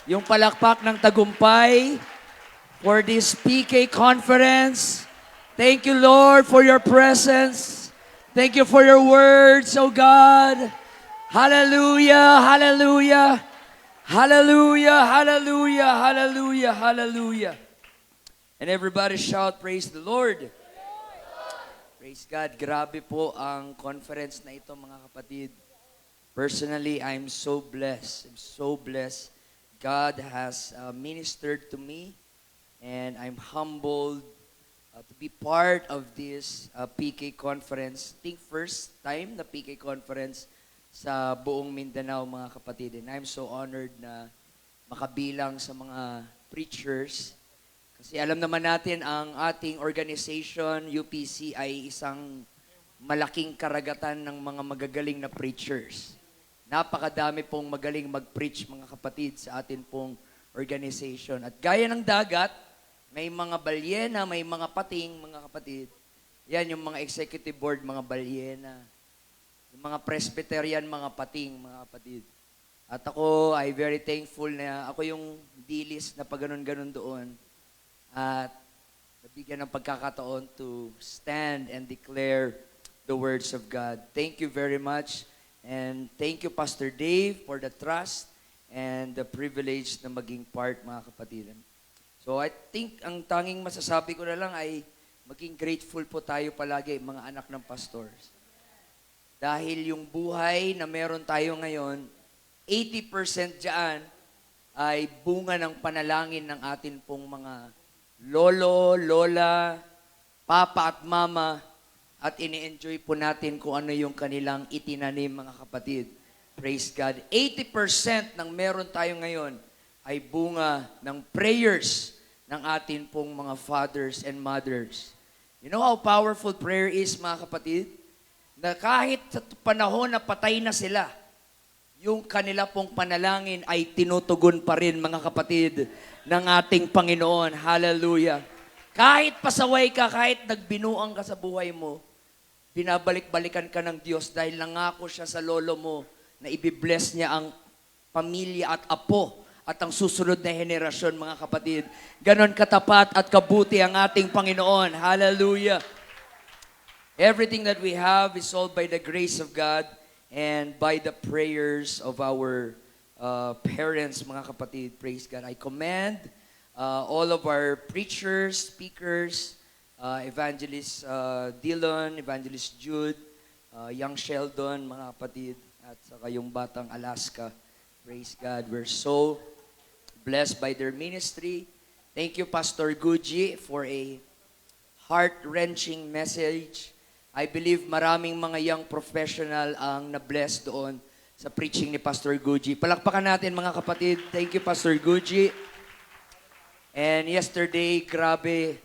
yung palakpak ng tagumpay for this PK conference. Thank you, Lord, for your presence. Thank you for your words, oh God. Hallelujah, hallelujah, hallelujah, hallelujah, hallelujah, hallelujah. And everybody shout, praise the Lord. Praise God. Grabe po ang conference na ito, mga kapatid. Personally, I'm so blessed. I'm so blessed. God has ministered to me, and I'm humbled to be part of this PK conference. I think first time na PK conference sa buong Mindanao, mga kapatid. And I'm so honored na makabilang sa mga preachers. Kasi alam naman natin, ang ating organization, UPC, ay isang malaking karagatan ng mga magagaling na preachers. Napakadami pong magaling mag-preach, mga kapatid, sa atin pong organization. At gaya ng dagat, may mga balyena, may mga pating, mga kapatid. Yan yung mga executive board, mga balyena. Yung mga Presbyterian, mga pating, mga kapatid. At ako ay very thankful na ako yung dilis na pag-ganon-ganon doon. At nabigyan ng pagkakataon to stand and declare the words of God. Thank you very much. And thank you, Pastor Dave, for the trust and the privilege na maging part, mga kapatid. So I think ang tanging masasabi ko na lang ay maging grateful po tayo palagi, mga anak ng pastors. Dahil yung buhay na meron tayo ngayon, 80% dyan ay bunga ng panalangin ng atin pong mga lolo, lola, papa at mama, at ini-enjoy po natin kung ano yung kanilang itinanim, mga kapatid. Praise God. 80% ng meron tayo ngayon ay bunga ng prayers ng atin pong mga fathers and mothers. You know how powerful prayer is, mga kapatid? Na kahit sa panahon na patay na sila, yung kanila pong panalangin ay tinutugon pa rin, mga kapatid, ng ating Panginoon. Hallelujah. Kahit pasaway ka, kahit nagbinuang ka sa buhay mo, binabalik-balikan ka ng Diyos dahil nangako siya sa lolo mo na ibibless niya ang pamilya at apo at ang susunod na henerasyon, mga kapatid. Ganon katapat at kabuti ang ating Panginoon. Hallelujah. Everything that we have is all by the grace of God and by the prayers of our parents, mga kapatid. Praise God. I commend all of our preachers, speakers, Evangelist Dillon, Evangelist Jude, Young Sheldon, mga kapatid, at saka yung batang Alaska. Praise God. We're so blessed by their ministry. Thank you, Pastor Guji, for a heart-wrenching message. I believe maraming mga young professional ang na-bless doon sa preaching ni Pastor Guji. Palakpakan natin, mga kapatid. Thank you, Pastor Guji. And yesterday, grabe,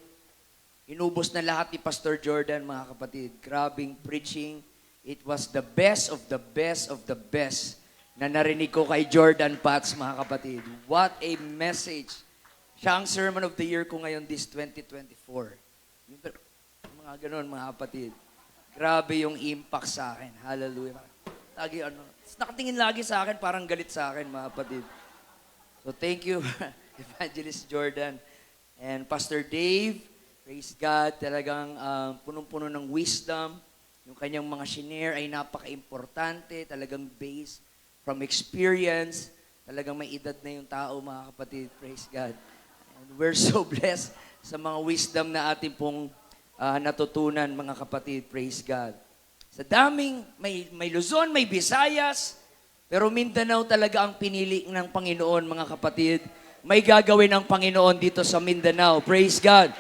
inubos na lahat ni Pastor Jordan, mga kapatid. Grabing preaching. It was the best of the best of the best na narinig ko kay Jordan Pats, mga kapatid. What a message. Siya ang Sermon of the Year ko ngayon this 2024. Yung mga ganun, mga kapatid. Grabe yung impact sa akin. Hallelujah. Lagi nakatingin lagi sa akin, parang galit sa akin, mga kapatid. So thank you, Evangelist Jordan and Pastor Dave. Praise God, talagang punong-puno ng wisdom. Yung kanyang mga shinare ay napaka-importante, talagang based from experience. Talagang may edad na yung tao, mga kapatid. Praise God. And we're so blessed sa mga wisdom na ating pong natutunan, mga kapatid. Praise God. Sa daming, may Luzon, may Visayas, pero Mindanao talaga ang pinili ng Panginoon, mga kapatid. May gagawin ng Panginoon dito sa Mindanao. Praise God.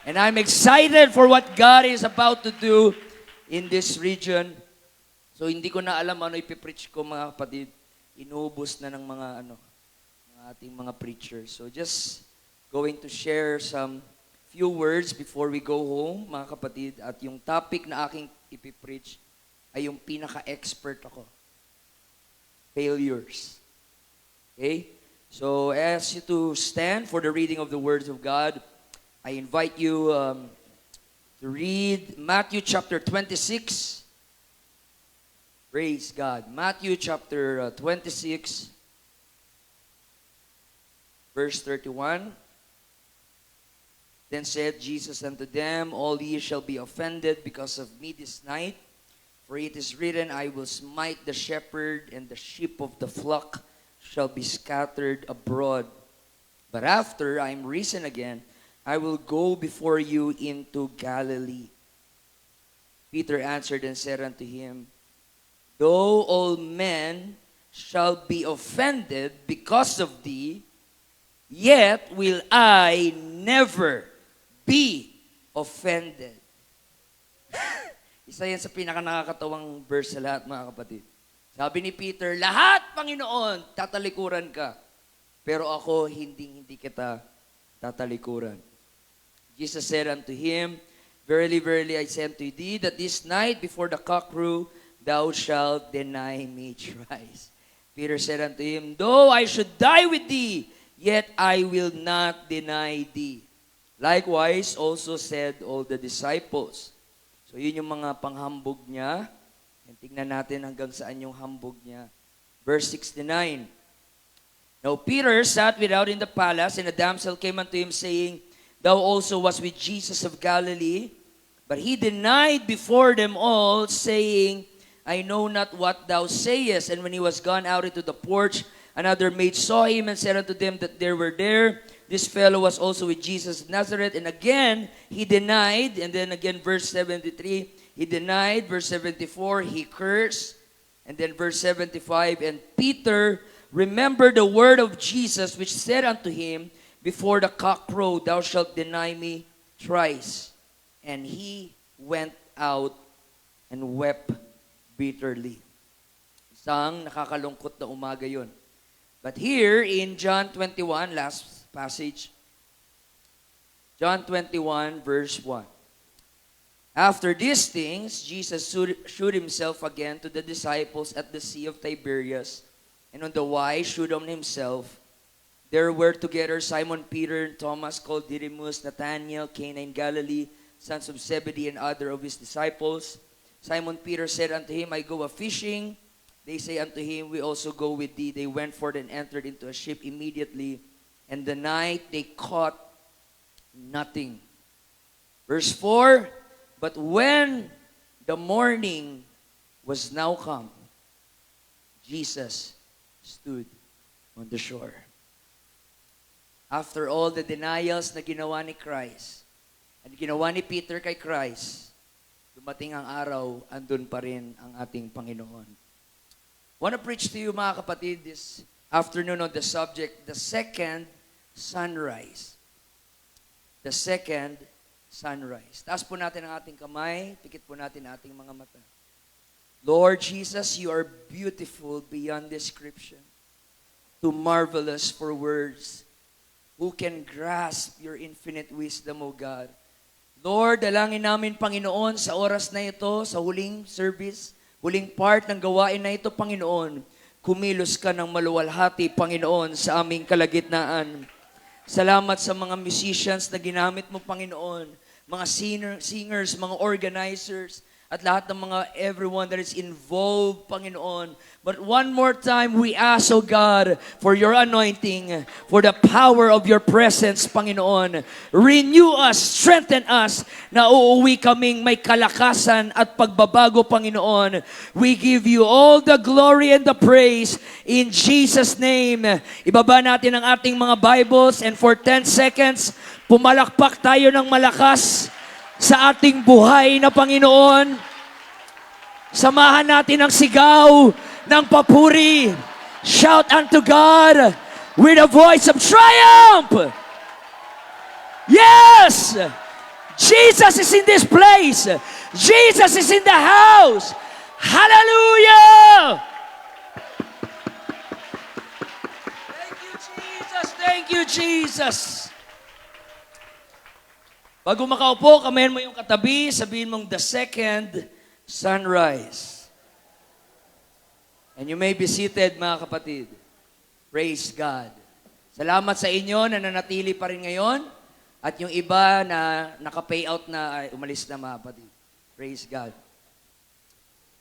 And I'm excited for what God is about to do in this region. So hindi ko na alam ano ipipreach ko, mga kapatid. Inubos na ng mga ating mga preachers. So just going to share some few words before we go home, mga kapatid. At yung topic na aking ipipreach ay yung pinaka-expert ako. Failures. Okay? So, I ask you to stand for the reading of the words of God. I invite you to read Matthew chapter 26. Praise God. Matthew chapter 26. Verse 31, Then said Jesus unto them, All ye shall be offended because of me this night. For it is written, I will smite the shepherd, and the sheep of the flock shall be scattered abroad. But after I am risen again, I will go before you into Galilee. Peter answered and said unto him, Though all men shall be offended because of thee, yet will I never be offended. Isa yan sa pinaka-nakakatawang verse sa lahat, mga kapatid. Sabi ni Peter, lahat, Panginoon, tatalikuran ka. Pero ako, hindi kita tatalikuran. Jesus said unto him, Verily, verily, I say unto thee, that this night before the cock crew, thou shalt deny me thrice. Peter said unto him, Though I should die with thee, yet I will not deny thee. Likewise, also said all the disciples. So yun yung mga panghambog niya. And tingnan natin hanggang saan yung hambog niya. Verse 69. Now Peter sat without in the palace, and a damsel came unto him, saying, Thou also wast with Jesus of Galilee. But he denied before them all, saying, I know not what thou sayest. And when he was gone out into the porch, another maid saw him and said unto them that they were there, This fellow was also with Jesus of Nazareth. And again, he denied. And then again, verse 73, he denied. Verse 74, he cursed. And then verse 75, and Peter remembered the word of Jesus, which said unto him, Before the cock crow, thou shalt deny me thrice. And he went out and wept bitterly. Isang nakakalungkot na umaga yun. But here in John 21, last passage, John 21, verse 1. After these things, Jesus shewed himself again to the disciples at the Sea of Tiberias, and on the wise shewed on himself. There were together Simon Peter and Thomas called Didymus, Nathanael, Cana in Galilee, sons of Zebedee, and other of his disciples. Simon Peter said unto him, I go a-fishing. They say unto him, We also go with thee. They went forth and entered into a ship immediately, and the night they caught nothing. Verse 4, But when the morning was now come, Jesus stood on the shore. After all the denials na ginawa ni Christ, at ginawa ni Peter kay Christ, dumating ang araw, andun pa rin ang ating Panginoon. I want to preach to you, mga kapatid, this afternoon on the subject, the second sunrise. The second sunrise. Taas po natin ang ating kamay, pikit po natin ang ating mga mata. Lord Jesus, you are beautiful beyond description, too marvelous for words. Who can grasp your infinite wisdom, O God? Lord, dalangin namin, Panginoon, sa oras na ito, sa huling service, huling part ng gawain na ito, Panginoon, kumilos ka ng maluwalhati, Panginoon, sa aming kalagitnaan. Salamat sa mga musicians na ginamit mo, Panginoon, mga singers, mga organizers, at lahat ng mga everyone that is involved, Panginoon. But one more time, we ask, O God, for your anointing, for the power of your presence, Panginoon. Renew us, strengthen us, na uuwi kaming may kalakasan at pagbabago, Panginoon. We give you all the glory and the praise in Jesus' name. Ibaba natin ang ating mga Bibles, and for 10 seconds, pumalakpak tayo ng malakas sa ating buhay na Panginoon. Samahan natin ang sigaw ng papuri. Shout unto God with a voice of triumph. Yes! Jesus is in this place. Jesus is in the house. Hallelujah! Thank you, Jesus. Thank you, Jesus. Bago makaupo, kamayan mo yung katabi, sabihin mong the second sunrise. And you may be seated, mga kapatid. Praise God. Salamat sa inyo na nanatili pa rin ngayon, at yung iba na naka-pay out na, ay umalis na, mga kapatid. Praise God.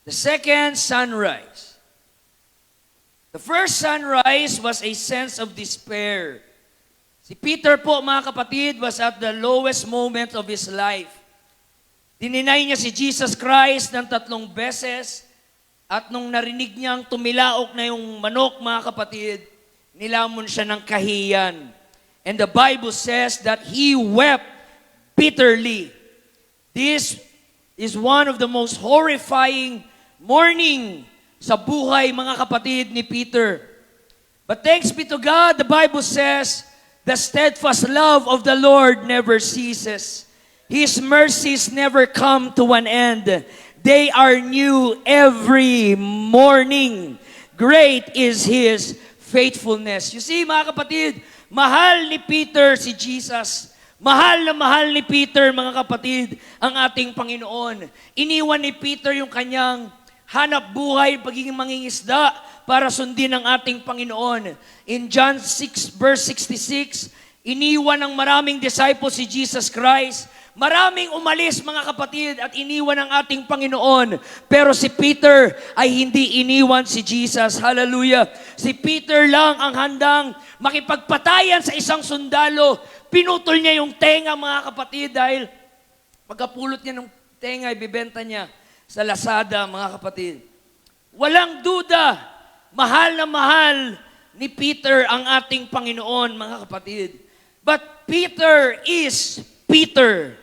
The second sunrise. The first sunrise was a sense of despair. Si Peter po, mga kapatid, was at the lowest moment of his life. Dininay niya si Jesus Christ ng 3 beses at nung narinig niyang tumilaok na yung manok, mga kapatid, nilamon siya ng kahiyan. And the Bible says that he wept bitterly. This is one of the most horrifying morning sa buhay, mga kapatid, ni Peter. But thanks be to God, the Bible says, the steadfast love of the Lord never ceases. His mercies never come to an end. They are new every morning. Great is His faithfulness. You see, mga kapatid, mahal ni Peter si Jesus. Mahal na mahal ni Peter, mga kapatid, ang ating Panginoon. Iniwan ni Peter yung kanyang hanap buhay, pagiging mangingisda, para sundin ang ating Panginoon. In John 6 verse 66, iniwan ng maraming disciples si Jesus Christ. Maraming umalis, mga kapatid, at iniwan ang ating Panginoon. Pero si Peter ay hindi iniwan si Jesus. Hallelujah. Si Peter lang ang handang makipagpatayan sa isang sundalo. Pinutol niya yung tenga, mga kapatid, dahil pagkapulot niya ng tenga, ibibenta niya sa Lazada, mga kapatid. Walang duda, mahal na mahal ni Peter ang ating Panginoon, mga kapatid. But Peter is Peter.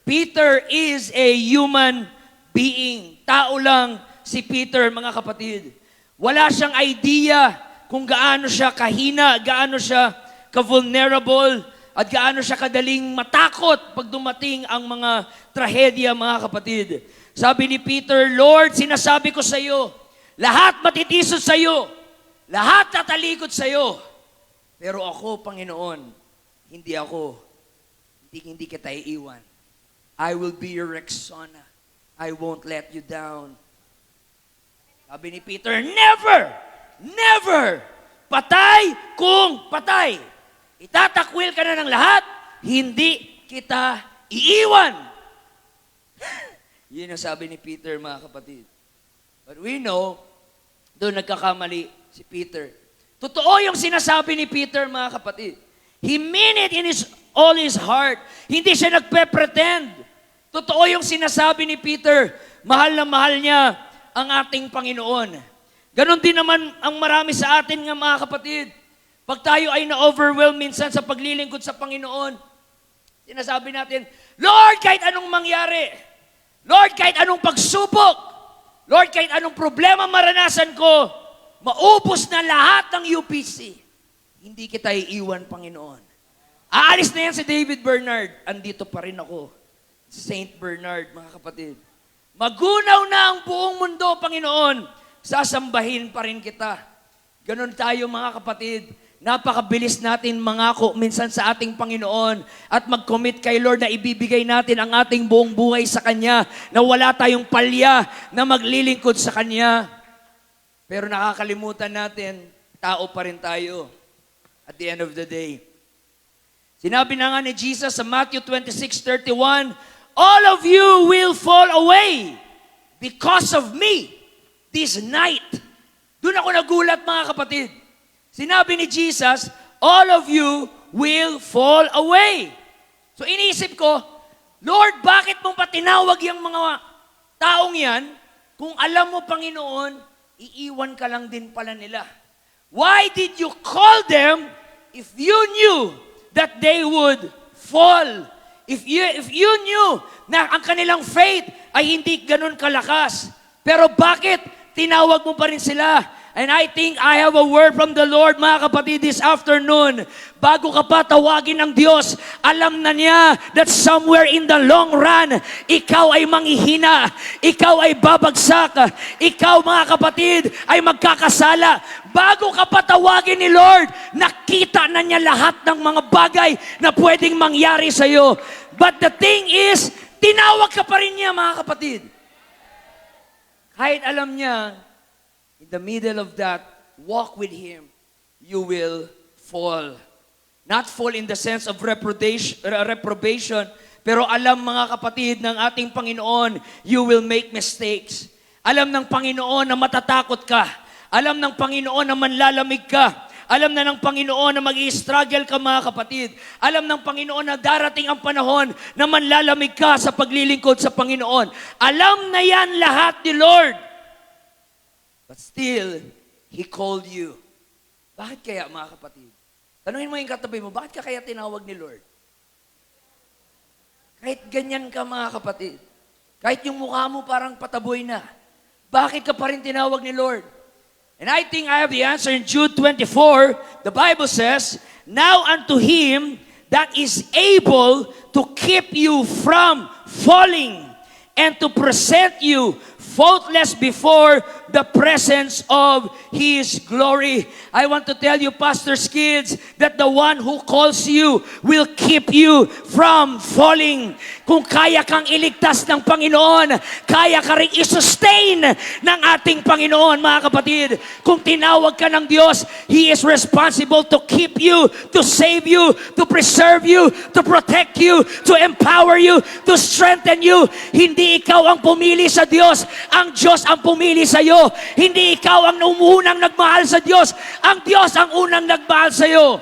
Peter is a human being. Tao lang si Peter, mga kapatid. Wala siyang idea kung gaano siya kahina, gaano siya ka-vulnerable, at gaano siya kadaling matakot pag dumating ang mga trahedya, mga kapatid. Sabi ni Peter, Lord, sinasabi ko sa iyo, lahat matitisod sa iyo, lahat tatalikod sa iyo. Pero ako, Panginoon, hindi kita iiwan. I will be your Rexona. I won't let you down. Sabi ni Peter, never, never, patay kung patay. Itatakwil ka na ng lahat, hindi kita iiwan. Yun ang sabi ni Peter, mga kapatid. But we know, doon nagkakamali si Peter. Totoo yung sinasabi ni Peter, mga kapatid. He meant it in all his heart. Hindi siya nagpe-pretend. Totoo yung sinasabi ni Peter. Mahal na mahal niya ang ating Panginoon. Ganon din naman ang marami sa atin nga, mga kapatid. Pag tayo ay na-overwhelm minsan sa paglilingkod sa Panginoon, sinasabi natin, Lord, kahit anong mangyari, Lord, kahit anong pagsubok, Lord, kahit anong problema maranasan ko, maubos na lahat ng UPC. Hindi kita iiwan, Panginoon. Aalis na yan si David Bernard. Andito pa rin ako. Saint Bernard, mga kapatid. Magunaw na ang buong mundo, Panginoon. Sasambahin pa rin kita. Ganon tayo, mga kapatid. Napakabilis natin mangako minsan sa ating Panginoon at mag-commit kay Lord na ibibigay natin ang ating buong buhay sa Kanya, na wala tayong palya na maglilingkod sa Kanya. Pero nakakalimutan natin, tao pa rin tayo at the end of the day. Sinabi na nga ni Jesus sa Matthew 26:31, all of you will fall away because of me this night. Doon ako nagulat, mga kapatid. Sinabi ni Jesus, all of you will fall away. So iniisip ko, Lord, bakit mong patinawag yung mga taong yan kung alam mo, Panginoon, iiwan ka lang din pala nila? Why did you call them if you knew that they would fall? If you knew na ang kanilang faith ay hindi ganun kalakas, pero bakit tinawag mo pa rin sila? And I think I have a word from the Lord, mga kapatid, this afternoon. Bago ka pa tawagin ng Diyos, alam na niya that somewhere in the long run, ikaw ay manghihina, ikaw ay babagsak, ikaw, mga kapatid, ay magkakasala. Bago ka pa tawagin ni Lord, nakita na niya lahat ng mga bagay na pwedeng mangyari sa iyo. But the thing is, tinawag ka pa rin niya, mga kapatid. Kahit alam niya, in the middle of that, walk with Him, you will fall. Not fall in the sense of reprobation, pero alam, mga kapatid, ng ating Panginoon, you will make mistakes. Alam ng Panginoon na matatakot ka. Alam ng Panginoon na manlalamig ka. Alam na ng Panginoon na mag-i-struggle ka mga kapatid. Alam ng Panginoon na darating ang panahon na manlalamig ka sa paglilingkod sa Panginoon. Alam na yan lahat ni Lord. But still, He called you. Bakit kaya mga kapatid? Tanungin mo yung katabi mo, bakit ka kaya tinawag ni Lord? Kahit ganyan ka mga kapatid. Kahit yung mukha mo parang pataboy na. Bakit ka pa rin tinawag ni Lord? And I think I have the answer in Jude 24. The Bible says, now unto Him that is able to keep you from falling and to present you faultless before the presence of His glory. I want to tell you, Pastor's kids, that the one who calls you will keep you from falling. Kung kaya kang iligtas ng Panginoon, kaya ka rin i-sustain ng ating Panginoon, mga kapatid. Kung tinawag ka ng Diyos, He is responsible to keep you, to save you, to preserve you, to protect you, to empower you, to strengthen you. Hindi ikaw ang pumili sa Diyos, ang Diyos ang pumili sa iyo. Hindi ikaw ang unang nagmahal sa Diyos, ang Diyos ang unang nagmahal sa iyo.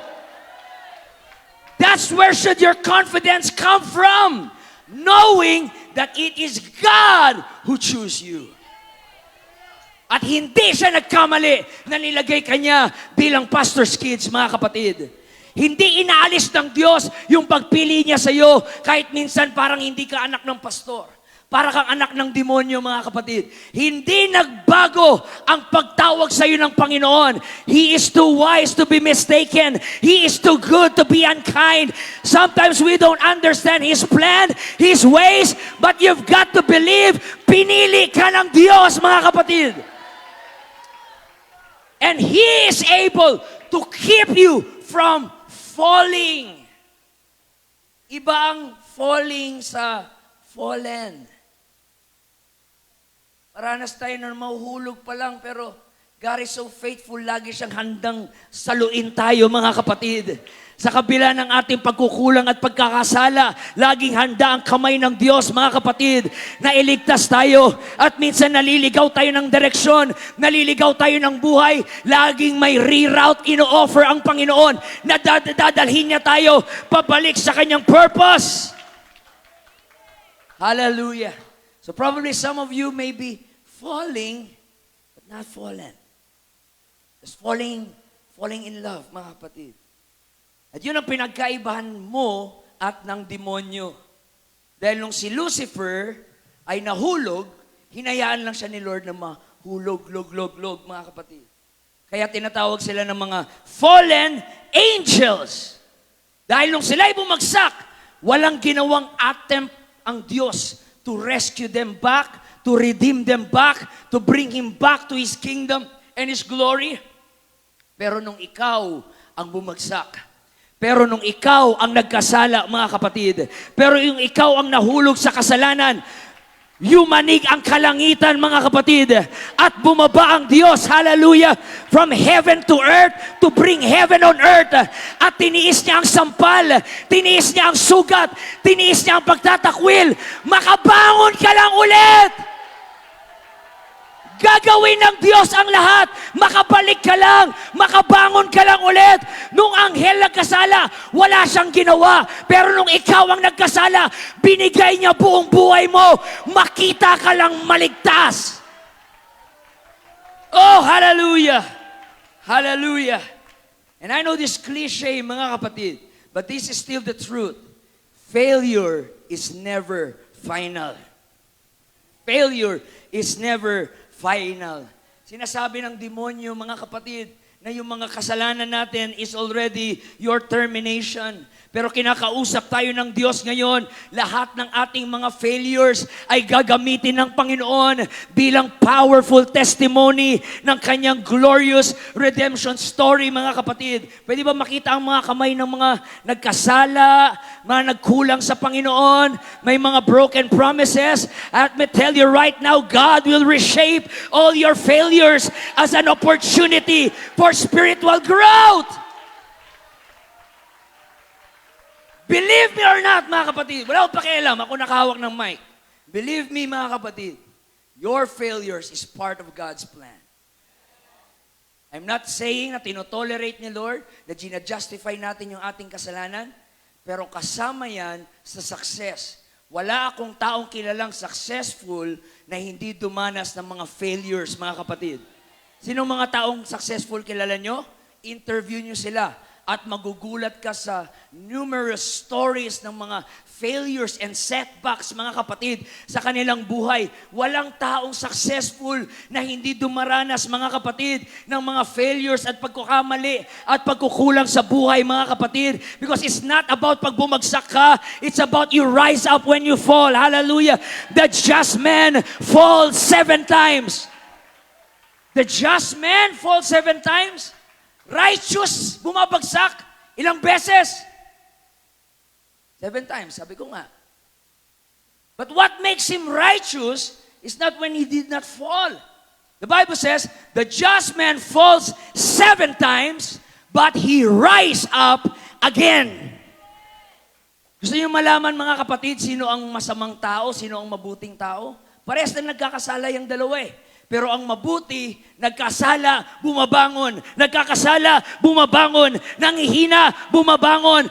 That's where should your confidence come from. Knowing that it is God who chose you. At hindi siya nagkamali na nilagay kanya bilang pastor's kids, mga kapatid. Hindi inaalis ng Diyos yung pagpili niya sa iyo kahit minsan parang hindi ka anak ng pastor. Para kang anak ng demonyo, mga kapatid. Hindi nagbago ang pagtawag sa iyo ng Panginoon. He is too wise to be mistaken. He is too good to be unkind. Sometimes we don't understand His plan, His ways, but you've got to believe, pinili ka ng Diyos, mga kapatid. And He is able to keep you from falling. Iba ang falling sa fallen. Paranas tayo na mahuhulog pa lang, pero God is so faithful, lagi siyang handang saluin tayo, mga kapatid. Sa kabila ng ating pagkukulang at pagkakasala, laging handa ang kamay ng Diyos, mga kapatid, na iligtas tayo. At minsan naliligaw tayo ng direksyon, naliligaw tayo ng buhay, laging may reroute ino-offer ang Panginoon na dadalhin niya tayo pabalik sa kanyang purpose. Hallelujah. So probably some of you may be falling, but not fallen. Just falling in love, mga kapatid. At yun ang pinagkaibahan mo at ng demonyo. Dahil nung si Lucifer ay nahulog, hinayaan lang siya ni Lord na mahulog, log, mga kapatid. Kaya tinatawag sila ng mga fallen angels. Dahil nung sila ay bumagsak, walang ginawang attempt ang Diyos to rescue them back, to redeem them back, to bring Him back to His kingdom and His glory. Pero nung ikaw ang bumagsak, pero nung ikaw ang nagkasala, mga kapatid, pero yung ikaw ang nahulog sa kasalanan, yumanig ang kalangitan, mga kapatid, at bumaba ang Diyos, hallelujah, from heaven to earth, to bring heaven on earth, at tiniis niya ang sampal, tiniis niya ang sugat, tiniis niya ang pagtatakwil, makabangon ka lang ulit! Gagawin ng Diyos ang lahat. Makabalik ka lang. Makabangon ka lang ulit. Nung anghel nagkasala, wala siyang ginawa. Pero nung ikaw ang nagkasala, binigay niya buong buhay mo. Makita ka lang maligtas. Oh, hallelujah. Hallelujah. And I know this cliche, mga kapatid, but this is still the truth. Failure is never final. Failure is never final. Sinasabi ng demonyo, mga kapatid, na yung mga kasalanan natin is already your termination. Pero kinakausap tayo ng Diyos ngayon, lahat ng ating mga failures ay gagamitin ng Panginoon bilang powerful testimony ng kanyang glorious redemption story, mga kapatid. Pwede ba makita ang mga kamay ng mga nagkasala, mga nagkulang sa Panginoon, may mga broken promises? At me tell you right now, God will reshape all your failures as an opportunity for spiritual growth. Believe me or not, mga kapatid, wala akong pakialam, ako nakahawak ng mic. Believe me, mga kapatid, your failures is part of God's plan. I'm not saying na tinotolerate ni Lord, na gina-justify natin yung ating kasalanan, pero kasama yan sa success. Wala akong taong kilalang successful na hindi dumanas ng mga failures, mga kapatid. Sinong mga taong successful kilala nyo? Interview nyo sila at magugulat ka sa numerous stories ng mga failures and setbacks, mga kapatid, sa kanilang buhay. Walang taong successful na hindi dumaranas, mga kapatid, ng mga failures at pagkukamali at pagkukulang sa buhay, mga kapatid. Because it's not about pag bumagsak ka, it's about you rise up when you fall. Hallelujah. The just man falls 7 times. The just man falls 7 times. Righteous, bumabagsak. Ilang beses? 7 times, sabi ko nga. But what makes him righteous is not when he did not fall. The Bible says, the just man falls 7 times, but he rise up again. Gusto niyo malaman, mga kapatid, sino ang masamang tao, sino ang mabuting tao? Parehas na nagkakasala yung dalawa eh. Pero ang mabuti, nagkasala, bumabangon. Nagkakasala, bumabangon. Nanghihina, bumabangon.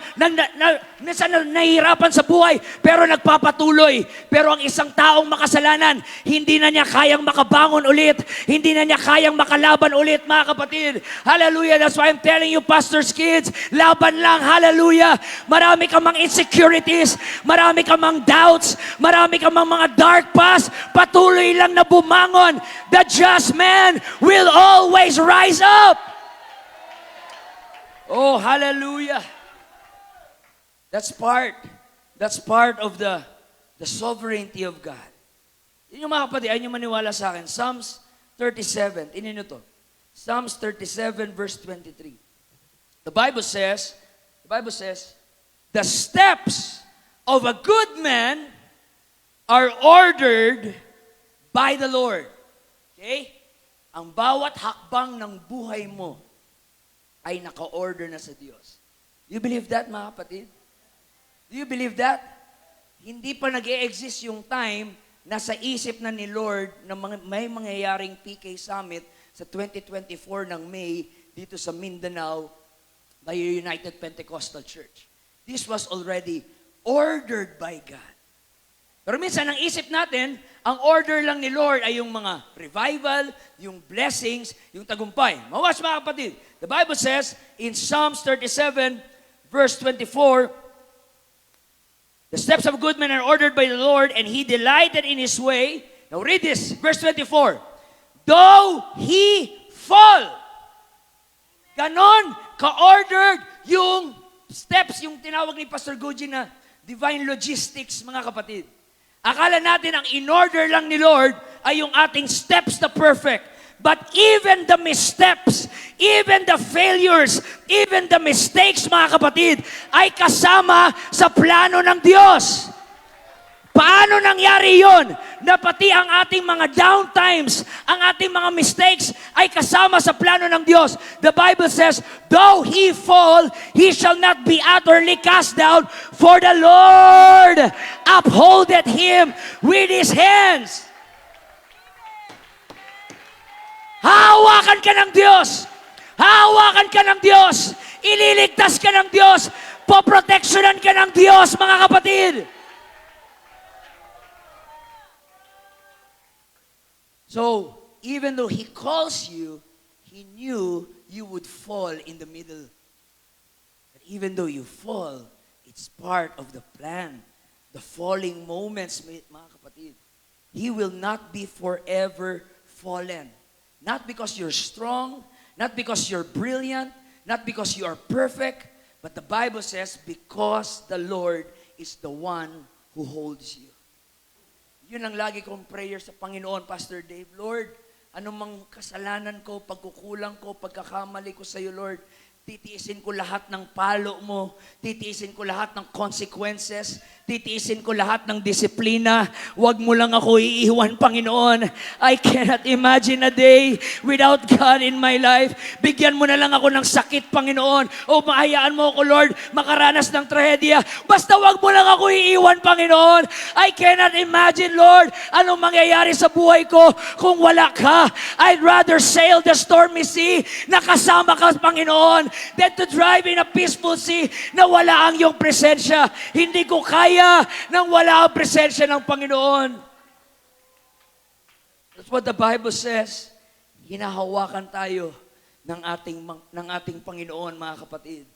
Minsan nahihirapan sa buhay, pero nagpapatuloy. Pero ang isang taong makasalanan, hindi na niya kayang makabangon ulit. Hindi na niya kayang makalaban ulit, mga kapatid. Hallelujah. That's why I'm telling you, pastors' kids, laban lang. Hallelujah. Marami ka mang insecurities. Marami ka mang doubts. Marami ka mang mga dark past. Patuloy lang na bumangon. The just man will always rise up. Oh, hallelujah. That's part of the sovereignty of God. Yun yung mga kapatid, ayun yung maniwala sa akin. Psalms 37, inin nyo to. Psalms 37 verse 23. The Bible says, the steps of a good man are ordered by the Lord. Okay? Ang bawat hakbang ng buhay mo ay naka-order na sa Diyos. Do you believe that, mga kapatid? Do you believe that? Hindi pa nag-e-exist yung time na sa isip na ni Lord na may mangyayaring PK Summit sa 2024 ng May dito sa Mindanao by United Pentecostal Church. This was already ordered by God. Pero minsan, ang isip natin, ang order lang ni Lord ay yung mga revival, yung blessings, yung tagumpay. Mawas, mga kapatid. The Bible says in Psalms 37, verse 24, the steps of a good man are ordered by the Lord, and He delighted in His way. Now read this, verse 24. Though he fall. Ganon, ka-ordered yung steps, yung tinawag ni Pastor Goji na divine logistics, mga kapatid. Akala natin ang in-order lang ni Lord ay yung ating steps na perfect. But even the missteps, even the failures, even the mistakes, mga kapatid, ay kasama sa plano ng Diyos. Paano nangyari yon? Na pati ang ating mga downtimes, ang ating mga mistakes ay kasama sa plano ng Diyos. The Bible says, though he fall, he shall not be utterly cast down, for the Lord upholdeth him with His hands. Hahawakan ka ng Diyos. Hahawakan ka ng Diyos. Ililigtas ka ng Diyos. Poproteksyonan ka ng Diyos, mga kapatid. So, even though He calls you, He knew you would fall in the middle. But even though you fall, it's part of the plan. The falling moments, mga kapatid. He will not be forever fallen. Not because you're strong, not because you're brilliant, not because you are perfect, but the Bible says, because the Lord is the one who holds you. Yun ang lagi kong prayer sa Panginoon, Pastor Dave. Lord, anumang kasalanan ko, pagkukulang ko, pagkakamali ko sa iyo, Lord, titiisin ko lahat ng palo mo, titiisin ko lahat ng consequences, Titiisin ko lahat ng disiplina. Huwag mo lang ako iiwan, Panginoon. I cannot imagine a day without God in my life. Bigyan mo na lang ako ng sakit, Panginoon. O mahayaan mo ako, Lord, makaranas ng trahedya. Basta huwag mo lang ako iiwan, Panginoon. I cannot imagine, Lord, anong mangyayari sa buhay ko kung wala ka. I'd rather sail the stormy sea na kasama ka, Panginoon, than to drive in a peaceful sea na wala ang iyong presensya. Hindi ko kaya nang wala ang presensya ng Panginoon. That's what the Bible says. Hinahawakan tayo ng ating Panginoon, mga kapatid.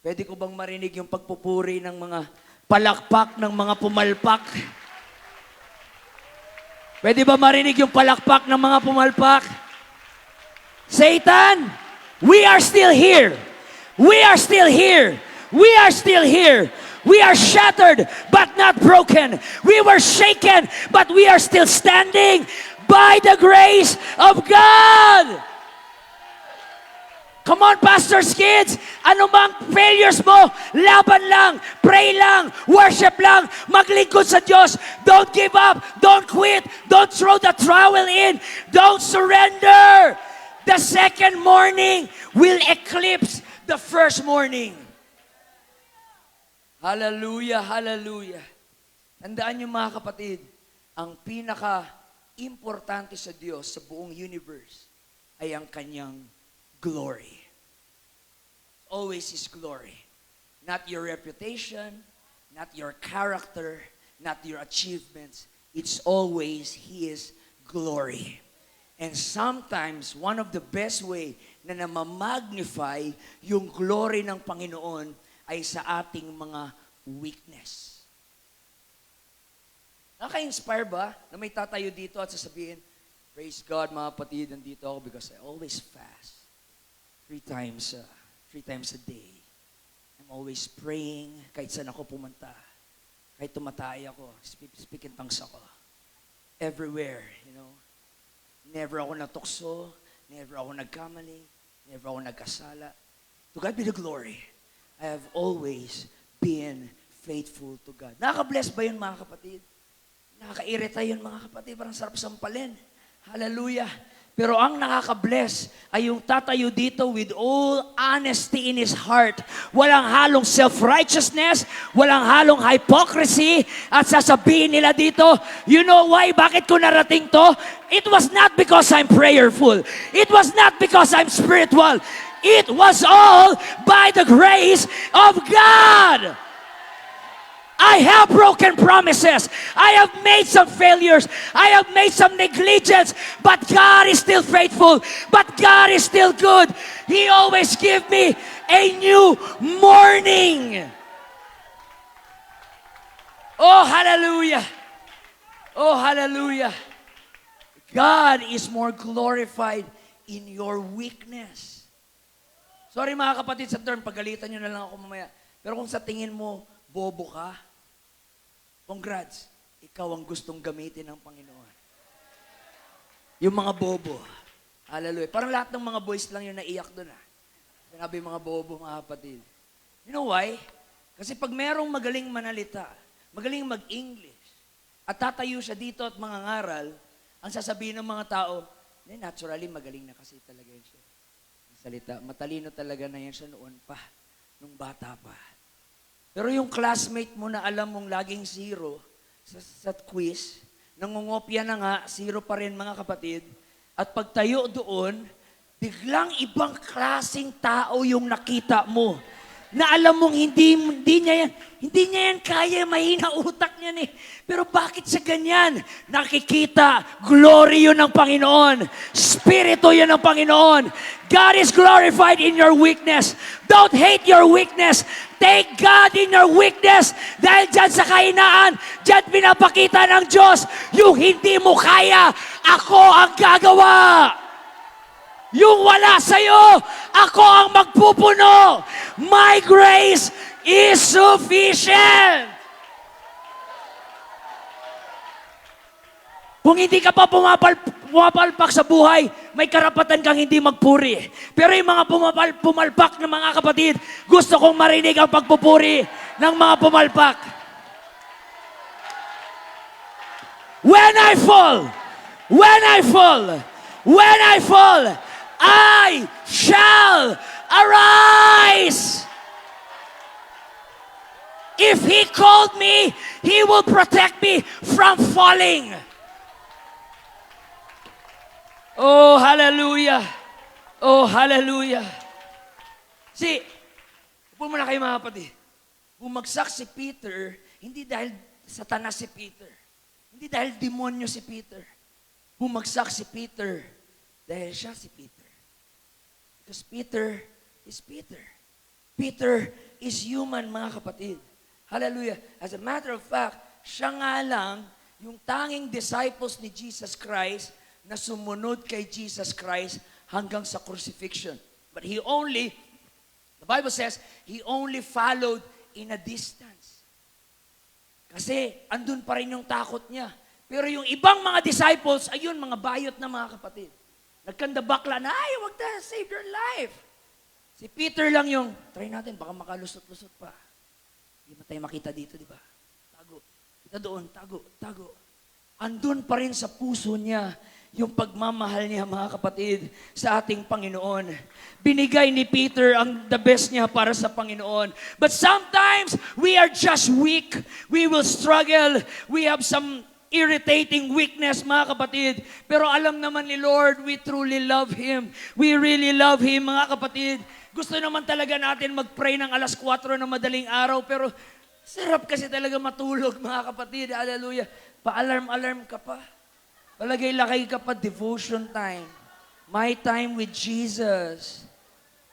Pwede ko bang marinig yung pagpupuri ng mga palakpak, ng mga pumalpak? Pwede ba marinig yung palakpak ng mga pumalpak? Satan, we are still here. We are still here. We are still here. We are shattered, but not broken. We were shaken, but we are still standing by the grace of God. Come on, pastors' kids. Ano mang failures mo, laban lang, pray lang, worship lang, maglingkod sa Diyos. Don't give up, don't quit, don't throw the trowel in, don't surrender. The second morning will eclipse the first morning. Hallelujah, hallelujah. Tandaan niyo, mga kapatid, ang pinaka-importante sa Diyos sa buong universe ay ang kanyang glory. Always His glory. Not your reputation, not your character, not your achievements. It's always His glory. And sometimes, one of the best way na namamagnify yung glory ng Panginoon ay sa ating mga weakness. Naka-inspire ba na may tatayo dito at sasabihin, praise God, mga kapatid, nandito ako because I always fast. 3 times a day. I'm always praying kahit saan ako pumunta. Kahit tumatay ako, speak in tongues ako. Everywhere, you know. Never ako natukso, never ako nagkamali, never ako nagkasala. To God be the glory. I have always been faithful to God. Nakaka-bless ba yun, mga kapatid? Nakaka-irita yun, mga kapatid. Parang sarap sampalin. Hallelujah. Pero ang nakaka-bless ay yung tatayo dito with all honesty in his heart. Walang halong self-righteousness, walang halong hypocrisy, at sasabihin nila dito, you know why? Bakit ko narating to? It was not because I'm prayerful. It was not because I'm spiritual. It was all by the grace of God. I have broken promises. I have made some failures. I have made some negligence. But God is still faithful. But God is still good. He always gives me a new morning. Oh, hallelujah. Oh, hallelujah. God is more glorified in your weakness. Sorry mga kapatid sa term, pagalitan nyo na lang ako mamaya. Pero kung sa tingin mo, bobo ka, congrats, ikaw ang gustong gamitin ng Panginoon. Yung mga bobo, hallelujah. Parang lahat ng mga boys lang yung naiyak doon. Sinabi mga bobo, mga kapatid. You know why? Kasi pag merong magaling manalita, magaling mag-English, at tatayo siya dito at mangangaral, ang sasabihin ng mga tao, naturally magaling na kasi talaga yun siya. Salita. Matalino talaga na yan siya noon pa, nung bata pa. Pero yung classmate mo na alam mong laging zero sa quiz, nangungopya na nga, zero pa rin, mga kapatid, at pagtayo doon, biglang ibang klaseng tao yung nakita mo. Na alam mong hindi niya yan kaya, mahina utak niyan eh. Pero bakit siya ganyan? Nakikita, glory yun ng Panginoon. Spirito yun ng Panginoon. God is glorified in your weakness. Don't hate your weakness. Take God in your weakness. Dahil dyan sa kahinaan, dyan pinapakita ng Diyos, yung hindi mo kaya, ako ang gagawa. Yung wala sa'yo, ako ang magpupuno. My grace is sufficient. Kung hindi ka pa pumapalpak sa buhay, may karapatan kang hindi magpuri. Pero yung mga pumalpak ng mga kapatid, gusto kong marinig ang pagpupuri ng mga pumalpak. when I fall, when I fall, when I fall, I shall arise. If He called me, He will protect me from falling. Oh, hallelujah. Oh, hallelujah. See, upo muna kayo mga kapatid. Bumagsak si Peter, hindi dahil satanas si Peter. Hindi dahil demonyo si Peter. Bumagsak si Peter dahil siya si Peter. Because Peter is Peter. Peter is human, mga kapatid. Hallelujah. As a matter of fact, siya nga lang yung tanging disciples ni Jesus Christ na sumunod kay Jesus Christ hanggang sa crucifixion. But the Bible says, he only followed in a distance. Kasi andun pa rin yung takot niya. Pero yung ibang mga disciples, ayun, mga bayot na mga kapatid. Nagkandabakla na, ay, wag na, save your life. Si Peter lang yung, try natin, baka makalusot-lusot pa. Hindi mo tayo makita dito, di ba? Tago. Kita doon, tago. Andun pa rin sa puso niya yung pagmamahal niya, mga kapatid, sa ating Panginoon. Binigay ni Peter ang the best niya para sa Panginoon. But sometimes, we are just weak. We will struggle. We have some irritating weakness, mga kapatid. Pero alam naman ni Lord, we truly love Him. We really love Him, mga kapatid. Gusto naman talaga natin mag-pray ng alas 4 ng madaling araw, pero sarap kasi talaga matulog, mga kapatid. Hallelujah. Pa-alarm-alarm ka pa. Palagay-lakay ka pa, devotion time. My time with Jesus.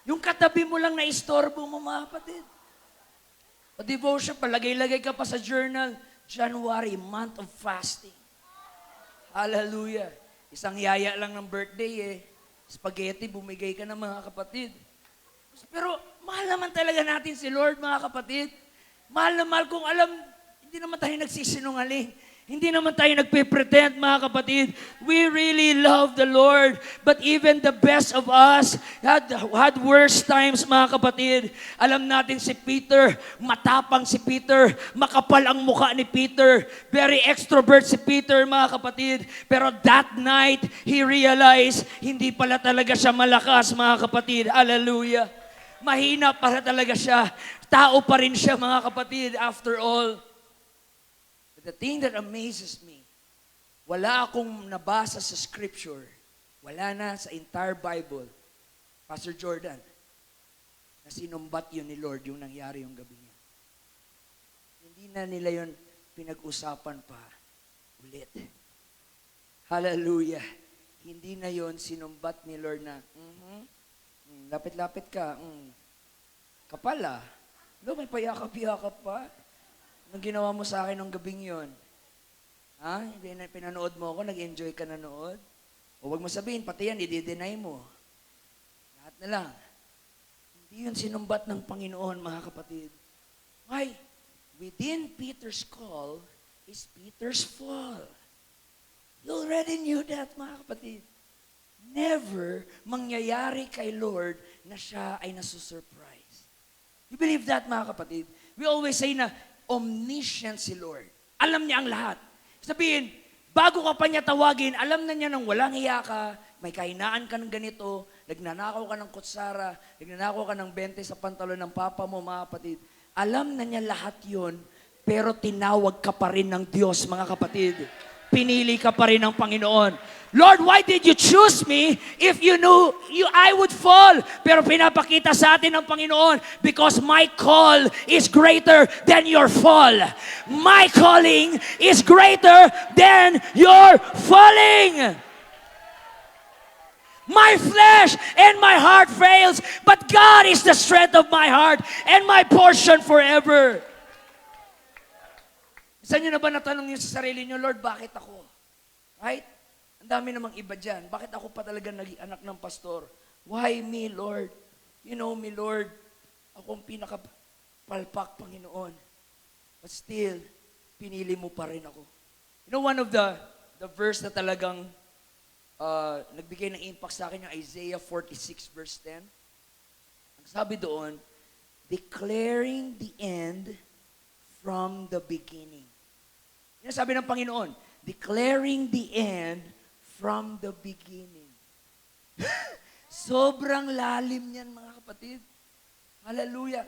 Yung katabi mo lang na istorbo mo, mga kapatid. Pa-devotion, palagay-lagay ka pa sa journal. January, month of fasting. Hallelujah. Isang yaya lang ng birthday Spaghetti, bumigay ka na, mga kapatid. Pero mahal naman talaga natin si Lord, mga kapatid. Mahal na mahal kung alam, hindi naman tayo nagsisinungaling. Hindi naman tayo nagpe-pretend, mga kapatid. We really love the Lord. But even the best of us had worse times, mga kapatid. Alam natin si Peter, matapang si Peter, makapal ang mukha ni Peter, very extrovert si Peter, mga kapatid. Pero that night, he realized, hindi pala talaga siya malakas, mga kapatid. Hallelujah. Mahina pala talaga siya. Tao pa rin siya, mga kapatid, after all. The thing that amazes me, wala akong nabasa sa scripture, wala na sa entire Bible, Pastor Jordan, na sinumbat yun ni Lord yung nangyari yung gabi niya. Hindi na nila yun pinag-usapan pa ulit. Hallelujah. Hindi na yun sinumbat ni Lord na, lapit-lapit ka, kapal may payakap-yakap pa. Anong ginawa mo sa akin nung gabing yon? Pinanood mo ako, nag-enjoy ka nanood? O wag mo sabihin, pati yan, i-deny mo. Lahat na lang. Hindi yun sinumbat ng Panginoon, mga kapatid. Why? Within Peter's call is Peter's fall. You already knew that, mga kapatid. Never mangyayari kay Lord na siya ay nasusurprise. You believe that, mga kapatid? We always say na, omniscient si Lord. Alam niya ang lahat. Sabihin, bago ka pa niya tawagin, alam na niya nang walang hiya ka, may kahinaan ka ng ganito, nagnanakaw ka ng kutsara, nagnanakaw ka ng 20 sa pantalon ng papa mo, mga kapatid. Alam na niya lahat yon, pero tinawag ka pa rin ng Diyos, mga kapatid. Pinili ka pa rin ng Panginoon. Lord, why did you choose me if you knew I would fall? Pero pinapakita sa atin ng Panginoon, because my call is greater than your fall. My calling is greater than your falling. My flesh and my heart fails, but God is the strength of my heart and my portion forever. Saan nyo na ba natanong nyo sa sarili nyo, Lord, bakit ako? Right? Ang dami namang iba dyan. Bakit ako pa talaga naging anak ng pastor? Why me, Lord? You know me, Lord. Akong pinakapalpak, Panginoon. But still, pinili mo pa rin ako. You know, one of the verse na talagang nagbigay ng impact sa akin, yung Isaiah 46 verse 10. Ang sabi doon, declaring the end from the beginning. Yan sabi ng Panginoon, declaring the end from the beginning. Sobrang lalim niyan, mga kapatid. Hallelujah.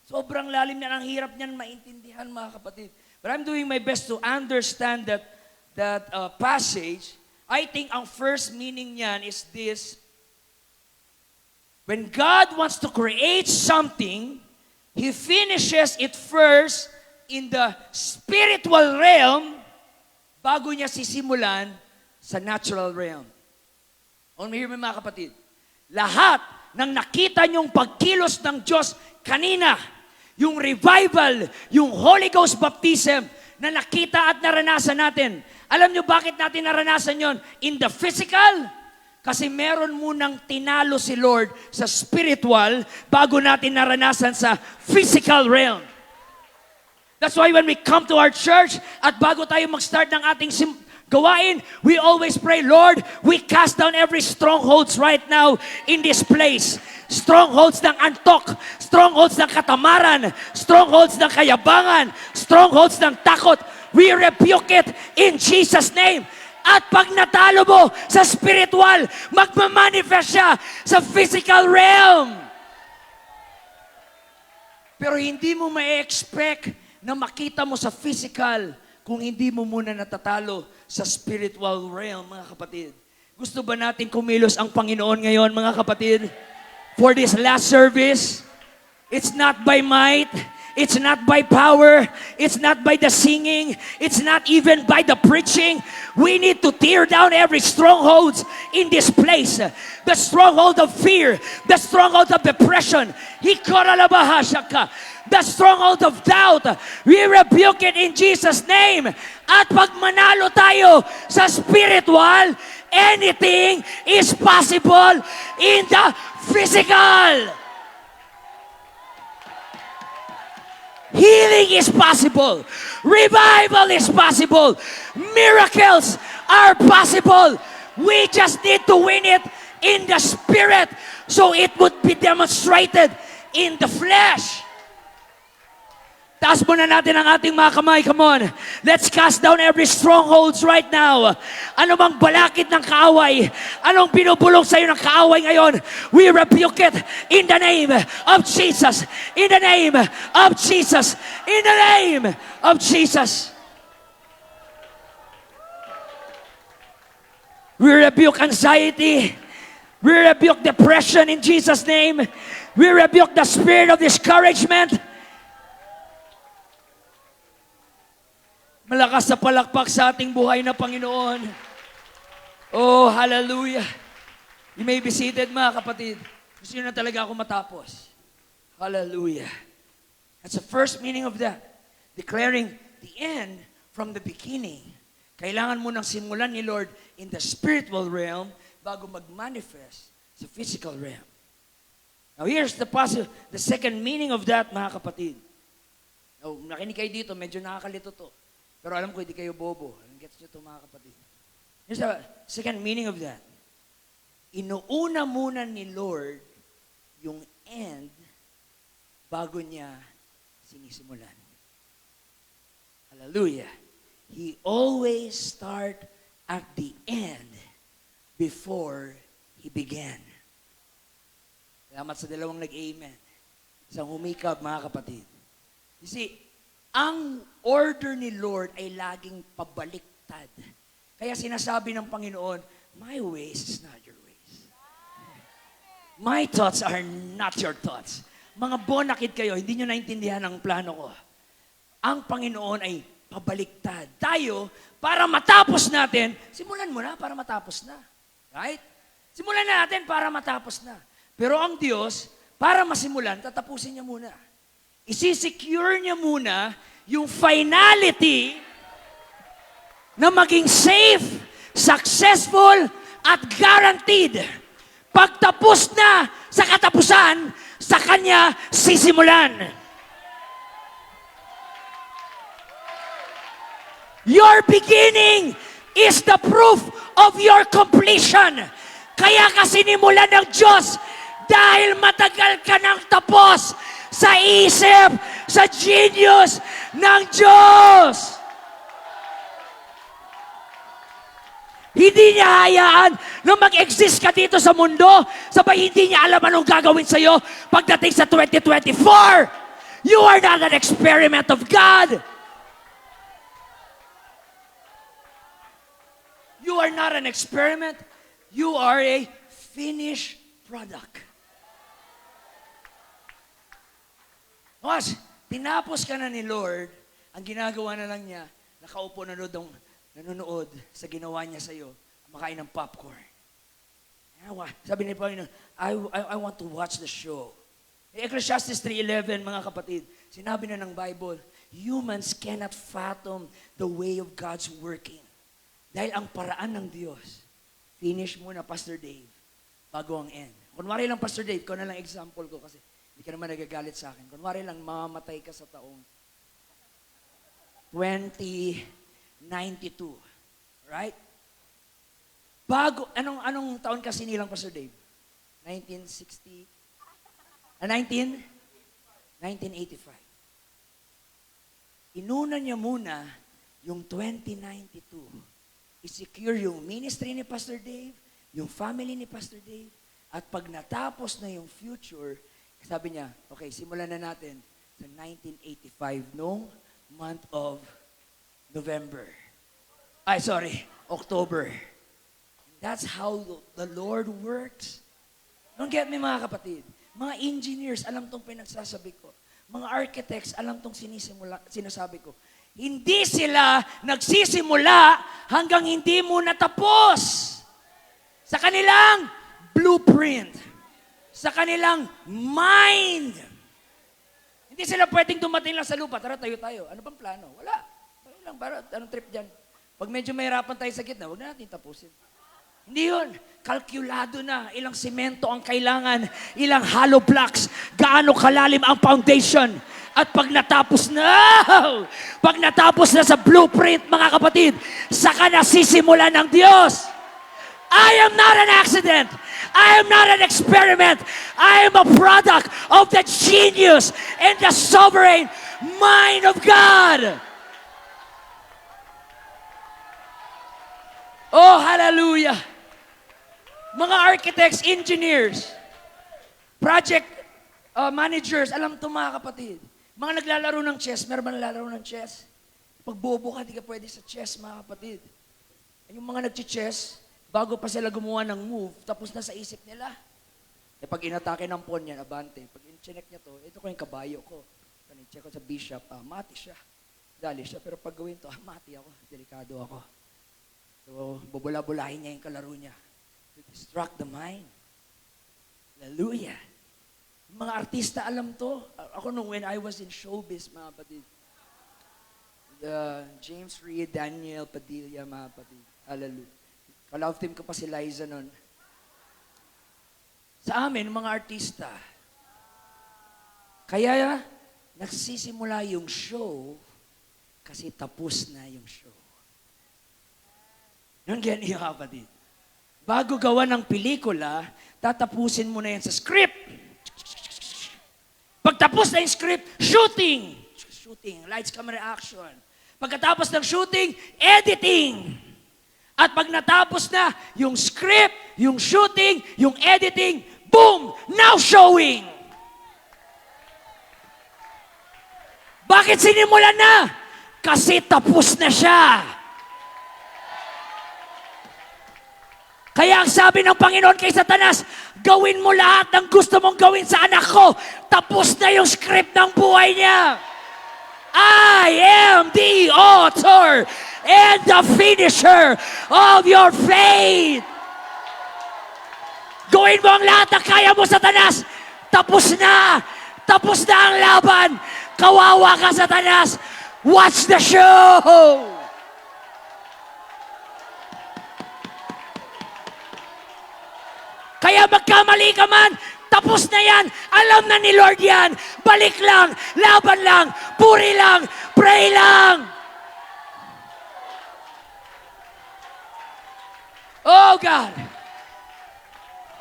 Sobrang lalim niyan. Ang hirap niyan maintindihan, mga kapatid. But I'm doing my best to understand that passage. I think ang first meaning niyan is this. When God wants to create something, He finishes it first in the spiritual realm bago niya sisimulan sa natural realm. On me hear me, mga kapatid. Lahat ng nakita niyong pagkilos ng Diyos kanina, yung revival, yung Holy Ghost baptism na nakita at naranasan natin. Alam niyo bakit natin naranasan yon? In the physical, kasi meron munang tinalo si Lord sa spiritual bago natin naranasan sa physical realm. That's why when we come to our church at bago tayo mag-start ng ating gawain, we always pray, Lord, we cast down every strongholds right now in this place. Strongholds ng antok, strongholds ng katamaran, strongholds ng kayabangan, strongholds ng takot. We rebuke it in Jesus' name. At pag natalo mo sa spiritual, magmamanifest siya sa physical realm. Pero hindi mo ma-expect na makita mo sa physical kung hindi mo muna natatalo sa spiritual realm, mga kapatid. Gusto ba natin kumilos ang Panginoon ngayon, mga kapatid? For this last service, it's not by might, it's not by power, it's not by the singing, it's not even by the preaching. We need to tear down every stronghold in this place. The stronghold of fear, the stronghold of depression, the stronghold of doubt. We rebuke it in Jesus' name. At pag manalo tayo sa spiritual, anything is possible in the physical. Healing is possible. Revival is possible. Miracles are possible. We just need to win it in the spirit so it would be demonstrated in the flesh. Taas muna natin ang ating mga kamay. Come on. Let's cast down every strongholds right now. Ano mang balakid ng kaaway, anong binubulong sa iyo ng kaaway ngayon, we rebuke it in the name of Jesus. In the name of Jesus. In the name of Jesus. We rebuke anxiety. We rebuke depression in Jesus' name. We rebuke the spirit of discouragement. Malakas sa palakpak sa ating buhay na Panginoon. Oh, hallelujah. You may be seated, mga kapatid. Gusto nyo na talaga ako matapos. Hallelujah. That's the first meaning of that. Declaring the end from the beginning. Kailangan mo nang simulan ni Lord in the spiritual realm bago mag-manifest sa physical realm. Now here's the second meaning of that, mga kapatid. Now, nakinig kayo dito, medyo nakakalito to. Pero alam ko, hindi kayo bobo. Gets nyo ito, mga kapatid. Here's the second meaning of that. Inuuna muna ni Lord yung end bago niya sinisimulan. Hallelujah. He always start at the end before He began. Salamat sa dalawang nag-amen. Isang humikap, mga kapatid. You see, ang order ni Lord ay laging pabaliktad. Kaya sinasabi ng Panginoon, my ways is not your ways. My thoughts are not your thoughts. Mga bonakid kayo, hindi nyo naintindihan ang plano ko. Ang Panginoon ay pabaliktad. Tayo, para matapos natin, simulan mo na para matapos na. Right? Simulan na natin para matapos na. Pero ang Diyos, para masimulan, tatapusin niya muna. Isisecure niya muna yung finality na maging safe, successful, at guaranteed. Pagtapos na sa katapusan, sa Kanya sisimulan. Your beginning is the proof of your completion. Kaya ka sinimulan ng Diyos dahil matagal ka nang tapos sa isip, sa genius ng Diyos. Hindi niya hayaan na mag-exist ka dito sa mundo, sabay hindi niya alam anong gagawin sa'yo pagdating sa 2024. You are not an experiment of God. You are not an experiment. You are a finished product. Mas, tinapos ka na ni Lord, ang ginagawa na lang niya, nakaupo nanonood sa ginawa niya sa'yo, makain ng popcorn. Sabi ni Panginoon, I want to watch the show. Ecclesiastes 3:11, mga kapatid, sinabi na ng Bible, humans cannot fathom the way of God's working. Dahil ang paraan ng Diyos, finish muna, Pastor Dave, bago ang end. Kunwari lang, Pastor Dave, ko na lang example ko kasi hindi ka naman nagagalit sa akin. Kunwari lang, mamamatay ka sa taong 2092. Right? Anong taon ka sinilang, Pastor Dave? 1960? 1985. Inuna niya muna yung 2092. I-secure yung ministry ni Pastor Dave, yung family ni Pastor Dave, at pag natapos na yung future, sabi niya, okay, simulan na natin sa 1985, noong month of October. And that's how the Lord works. Don't get me, mga kapatid. Mga engineers, alam tong pinagsasabi ko. Mga architects, alam tong sinasabi ko. Hindi sila nagsisimula hanggang hindi mo natapos. Sa kanilang blueprint. Sa kanilang mind. Hindi sila pwedeng dumating lang sa lupa. Tara, tayo. Ano bang plano? Wala. Tayo lang, anong trip dyan? Pag medyo mahirapan tayo sa gitna, huwag na natin tapusin. Hindi yun. Kalkulado na. Ilang semento ang kailangan. Ilang hollow blocks. Gaano kalalim ang foundation. At pag natapos na sa blueprint, mga kapatid, saka nasisimula ng Diyos. I am not an accident. I am not an experiment. I am a product of the genius and the sovereign mind of God. Oh, hallelujah. Mga architects, engineers, project managers, alam to, mga kapatid. Mga naglalaro ng chess, meron ba naglalaro ng chess? Pag bobo ka, di ka pwede sa chess, mga kapatid. Yung mga nag-chess, bago pa sila gumawa ng move, tapos na sa isip nila. Pag inatake ng pawn niya, abante. Pag in-check niya to, ito ko yung kabayo ko. Pag in-check ko sa bishop, mati siya. Dali siya, pero pag gawin to, mati ako. Delikado ako. So, bubula-bulahin niya yung kalaro niya. To distract the mind. Hallelujah. Mga artista, alam to. Ako nung when I was in showbiz, mga kapatid. James Reid, Daniel Padilla, mga kapatid. Hallelujah. Ka-love team ko pa si Liza nun. Sa amin, mga artista, kaya nagsisimula yung show kasi tapos na yung show. Nandiyan niyo, kapatid. Bago gawa ng pelikula, tatapusin mo na yan sa script. Pagtapos na yung script, shooting. Lights, camera, action. Pagkatapos ng shooting, editing. At pag natapos na yung script, yung shooting, yung editing, boom! Now showing! Bakit sinimulan na? Kasi tapos na siya. Kaya ang sabi ng Panginoon kay Satanas, gawin mo lahat ng gusto mong gawin sa anak ko. Tapos na yung script ng buhay niya. I am the author and the finisher of your faith. Gawin mo ang lahat ng kaya mo, Satanas. Tapos na. Tapos na ang laban. Kawawa ka, Satanas. Watch the show. Kaya magkamali ka man, tapos na yan. Alam na ni Lord yan. Balik lang, laban lang, puri lang, pray lang. Oh God.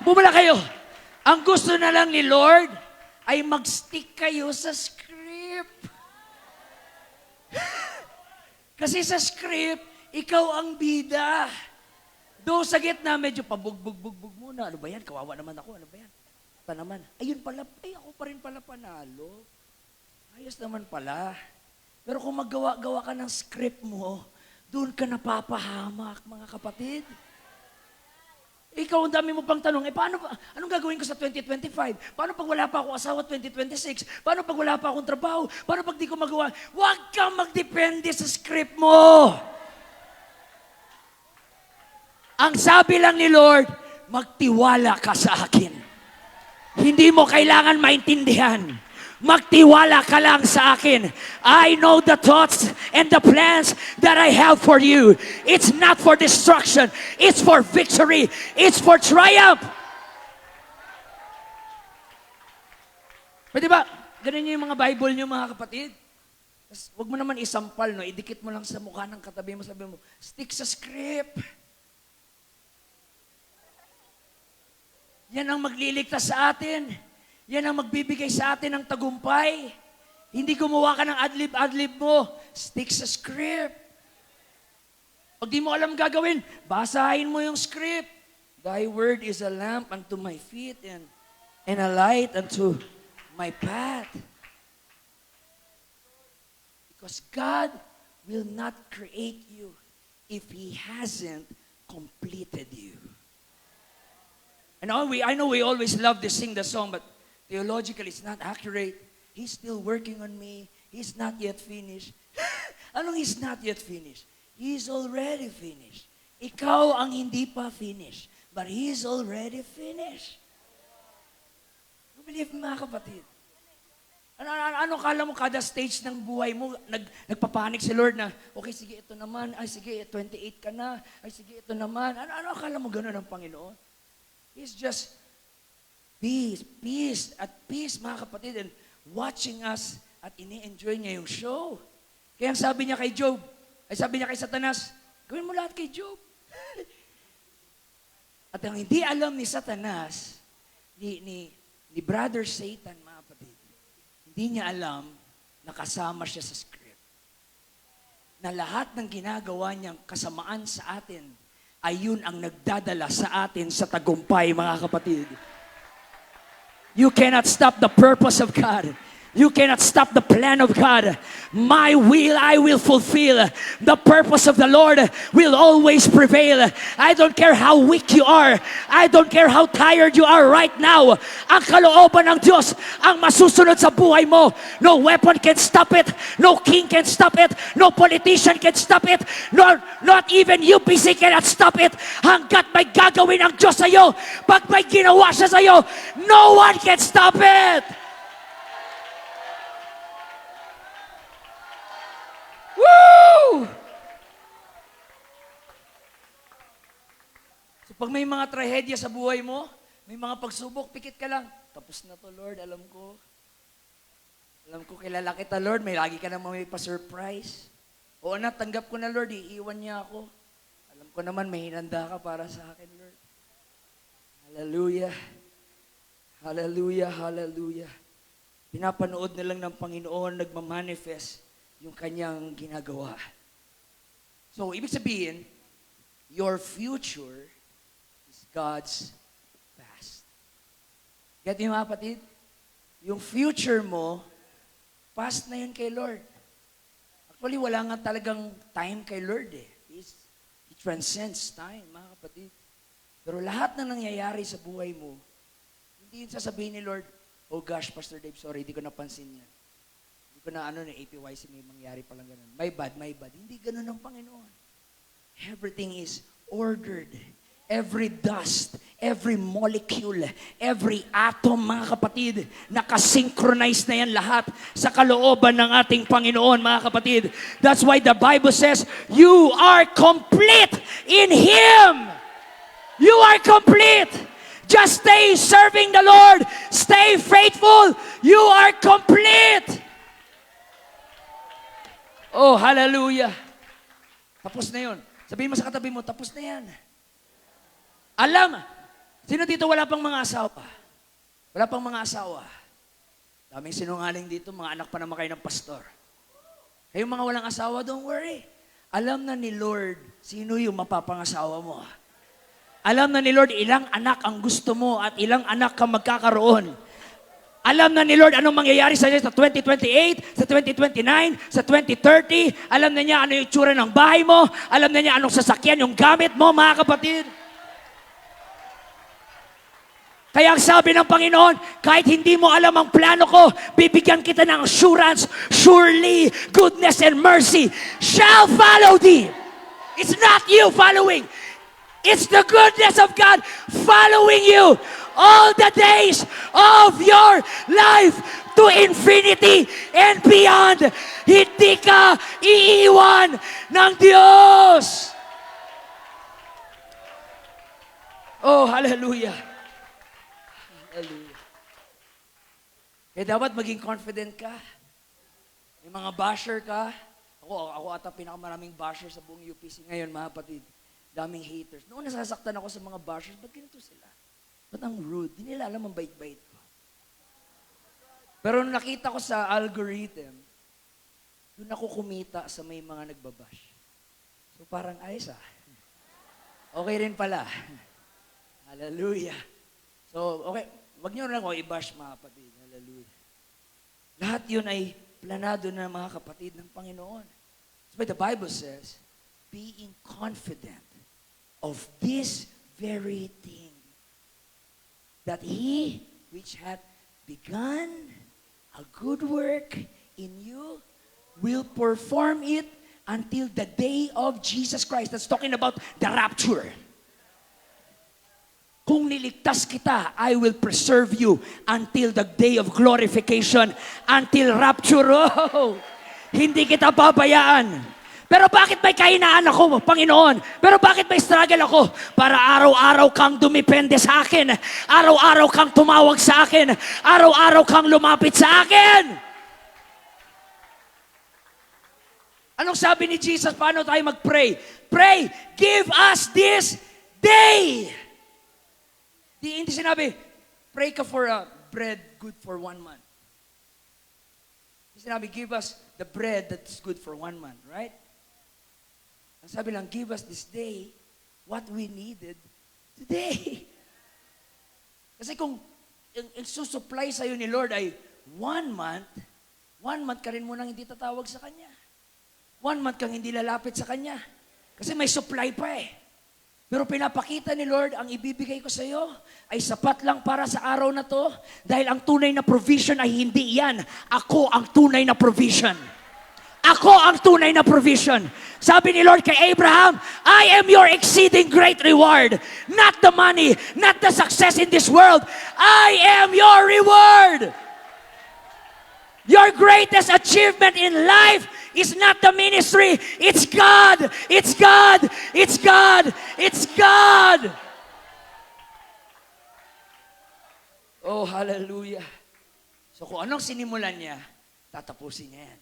Bumala kayo. Ang gusto na lang ni Lord ay mag-stick kayo sa script. Kasi sa script, ikaw ang bida. Do sa gitna, medyo pabugbog-bugbog muna. Ano ba yan? Kawawa naman ako. Ano ba yan? Pa naman. Ayun pala, ako pa rin pala panalo. Ayos naman pala. Pero kung maggawa-gawa ka ng script mo, doon ka napapahamak, mga kapatid. Ikaw, ang dami mo pang tanong, paano ba, anong gagawin ko sa 2025? Paano pag wala pa akong asawa 2026? Paano pag wala pa akong trabaho? Paano pag di ko magawa? Huwag kang magdepende sa script mo. Ang sabi lang ni Lord, magtiwala ka sa akin. Hindi mo kailangan maintindihan. Magtiwala ka lang sa akin. I know the thoughts and the plans that I have for you. It's not for destruction. It's for victory. It's for triumph. Pwede ba? Ganun yung mga Bible nyo, mga kapatid. Huwag mo naman isampal, no? Idikit mo lang sa mukha ng katabi mo. Sabi mo, stick sa script. Yan ang magliligtas sa atin. Yan ang magbibigay sa atin ng tagumpay. Hindi gumawa ka ng adlib-adlib mo. Stick sa script. Pag di mo alam gagawin, basahin mo yung script. Thy word is a lamp unto my feet and a light unto my path. Because God will not create you if He hasn't completed you. And I know we always love to sing the song, but theologically, it's not accurate. He's still working on me. He's not yet finished. Anong He's not yet finished? He's already finished. Ikaw ang hindi pa finished, but He's already finished. You believe, mga kapatid? Ano kala mo kada stage ng buhay mo, nagpapanik si Lord na, okay, sige, ito naman. Ay, sige, 28 ka na. Ay, sige, ito naman. Ano akala mo gano'n ng Panginoon? He's just peace, at peace, mga kapatid, and watching us at ini-enjoy niya yung show. Kaya ang sabi niya kay Job, ay sabi niya kay Satanas, gawin mo lahat kay Job. At ang hindi alam ni Satanas, ni Brother Satan, mga kapatid, hindi niya alam na kasama siya sa script. Na lahat ng ginagawa niyang kasamaan sa atin, ay yun ang nagdadala sa atin sa tagumpay, mga kapatid. You cannot stop the purpose of God. You cannot stop the plan of God. My will I will fulfill. The purpose of the Lord will always prevail. I don't care how weak you are. I don't care how tired you are right now. Ang kalooban ng Diyos ang masusunod sa buhay mo. No weapon can stop it. No king can stop it. No politician can stop it. Not even UPC cannot stop it. Hanggat may gagawin ang Diyos sa iyo, pag may ginawa siya sa iyo, no one can stop it. Woo! So pag may mga trahedya sa buhay mo, may mga pagsubok, pikit ka lang. Tapos na to, Lord, alam ko. Alam ko, kilala kita, Lord. May lagi ka naman may pa-surprise. Oo na, tanggap ko na, Lord. Iiwan niya ako. Alam ko naman, may hinanda ka para sa akin, Lord. Hallelujah. Hallelujah, hallelujah. Pinapanood na lang ng Panginoon, nagmamanifest yung kanyang ginagawa. So, ibig sabihin, your future is God's past. Get niyo, mga kapatid? Yung future mo, past na yun kay Lord. Actually, wala nga talagang time kay Lord eh. He transcends time, mga kapatid. Pero lahat na nangyayari sa buhay mo, hindi yun sasabihin ni Lord, oh gosh, Pastor Dave, sorry, di ko napansin yan. Hindi ko na APYC may mangyari palang ganun. My bad. Hindi ganun ang Panginoon. Everything is ordered. Every dust, every molecule, every atom, mga kapatid, nakasynchronize na yan lahat sa kalooban ng ating Panginoon, mga kapatid. That's why the Bible says, you are complete in Him. You are complete. Just stay serving the Lord. Stay faithful. You are complete. Oh, hallelujah. Tapos na yun. Sabihin mo sa katabi mo, tapos na yan. Alam, sino dito wala pang mga asawa? Wala pang mga asawa. Daming sinungaling dito, mga anak pa naman kayo ng pastor. Kayong mga walang asawa, don't worry. Alam na ni Lord, sino yung mapapangasawa mo. Alam na ni Lord ilang anak ang gusto mo at ilang anak ka magkakaroon. Alam na ni Lord anong mangyayari sa iyo sa 2028, sa 2029, sa 2030. Alam na niya ano yung itsura ng bahay mo. Alam na niya anong sasakyan yung gamit mo, mga kapatid. Kaya ang sabi ng Panginoon, kahit hindi mo alam ang plano ko, bibigyan kita ng assurance, surely goodness and mercy shall follow thee. It's not you following. It's the goodness of God following you all the days of your life to infinity and beyond. Hindi ka iiwan ng Diyos. Oh, hallelujah. Hallelujah. Kaya dapat maging confident ka. May mga basher ka. Ako ata pinakamaraming basher sa buong UPC ngayon, mga kapatid. Daming haters. Noong nasasaktan ako sa mga bashers, ba't ganito sila? Ba't ang rude? Di nila alam ang bait-bait ko. Pero nung nakita ko sa algorithm, doon ako kumita sa may mga nagbabash. So parang ayos Okay rin pala. Hallelujah. So, okay. Wag niyo lang ako i-bash, mga kapatid. Hallelujah. Lahat yun ay planado na mga kapatid ng Panginoon. That's why the Bible says, being confident of this very thing, that He which hath begun a good work in you will perform it until the day of Jesus Christ. That's talking about the rapture. Kung niligtas kita, I will preserve you until the day of glorification, until rapture. Oh, hindi kita babayaan. Pero bakit may kahinaan ako, Panginoon? Pero bakit may struggle ako? Para araw-araw kang dumipende sa akin. Araw-araw kang tumawag sa akin. Araw-araw kang lumapit sa akin. Anong sabi ni Jesus? Paano tayo mag-pray? Pray, give us this day. Hindi sinabi, pray ka for bread good for 1 month. Hindi sinabi, give us the bread that's good for 1 month, right? Ang sabi lang, give us this day what we needed today. Kasi kung ang susupply sa'yo ni Lord ay 1 month ka rin munang hindi tatawag sa Kanya. 1 month kang hindi lalapit sa Kanya. Kasi may supply pa eh. Pero pinapakita ni Lord, ang ibibigay ko sa iyo ay sapat lang para sa araw na to dahil ang tunay na provision ay hindi yan. Ako ang tunay na provision. Ako ang tunay na provision. Sabi ni Lord kay Abraham, I am your exceeding great reward. Not the money, not the success in this world. I am your reward. Your greatest achievement in life is not the ministry. It's God. It's God. It's God. It's God. Oh, hallelujah. So kung anong sinimulan niya, tatapusin niya yan.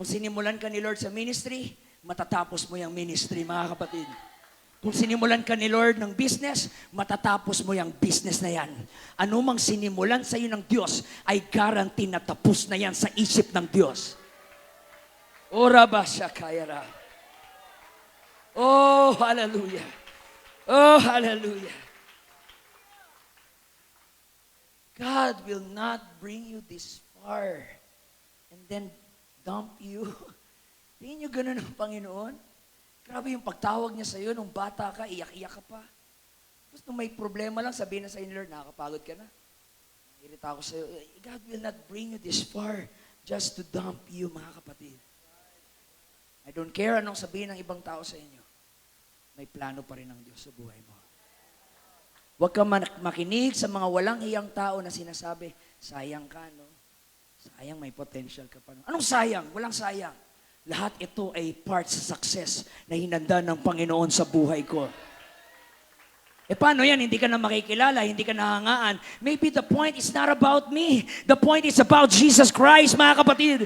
Kung sinimulan ka ni Lord sa ministry, matatapos mo yung ministry, mga kapatid. Kung sinimulan ka ni Lord ng business, matatapos mo yung business na yan. Ano mang sinimulan sa iyo ng Diyos, ay guarantee na tapos na yan sa isip ng Diyos. Ora ba siya kayara? Oh, hallelujah. Oh, hallelujah. God will not bring you this far and then dump you. Tingin nyo ganun ang Panginoon? Grabe yung pagtawag niya sa'yo nung bata ka, iyak-iyak ka pa. Tapos nung may problema lang, sabihin na sa'yo ni Lord, nakakapagod ka na. Irita ako sa'yo. God will not bring you this far just to dump you, mga kapatid. I don't care anong sabihin ng ibang tao sa inyo. May plano pa rin ng Diyos sa buhay mo. Huwag ka makinig sa mga walang hiyang tao na sinasabi, sayang ka, no? Sayang, may potential ka pa. No? Anong sayang? Walang sayang. Lahat ito ay part sa success na hinanda ng Panginoon sa buhay ko. E paano yan? Hindi ka na makikilala, hindi ka nahangaan. Maybe the point is not about me. The point is about Jesus Christ, mga kapatid.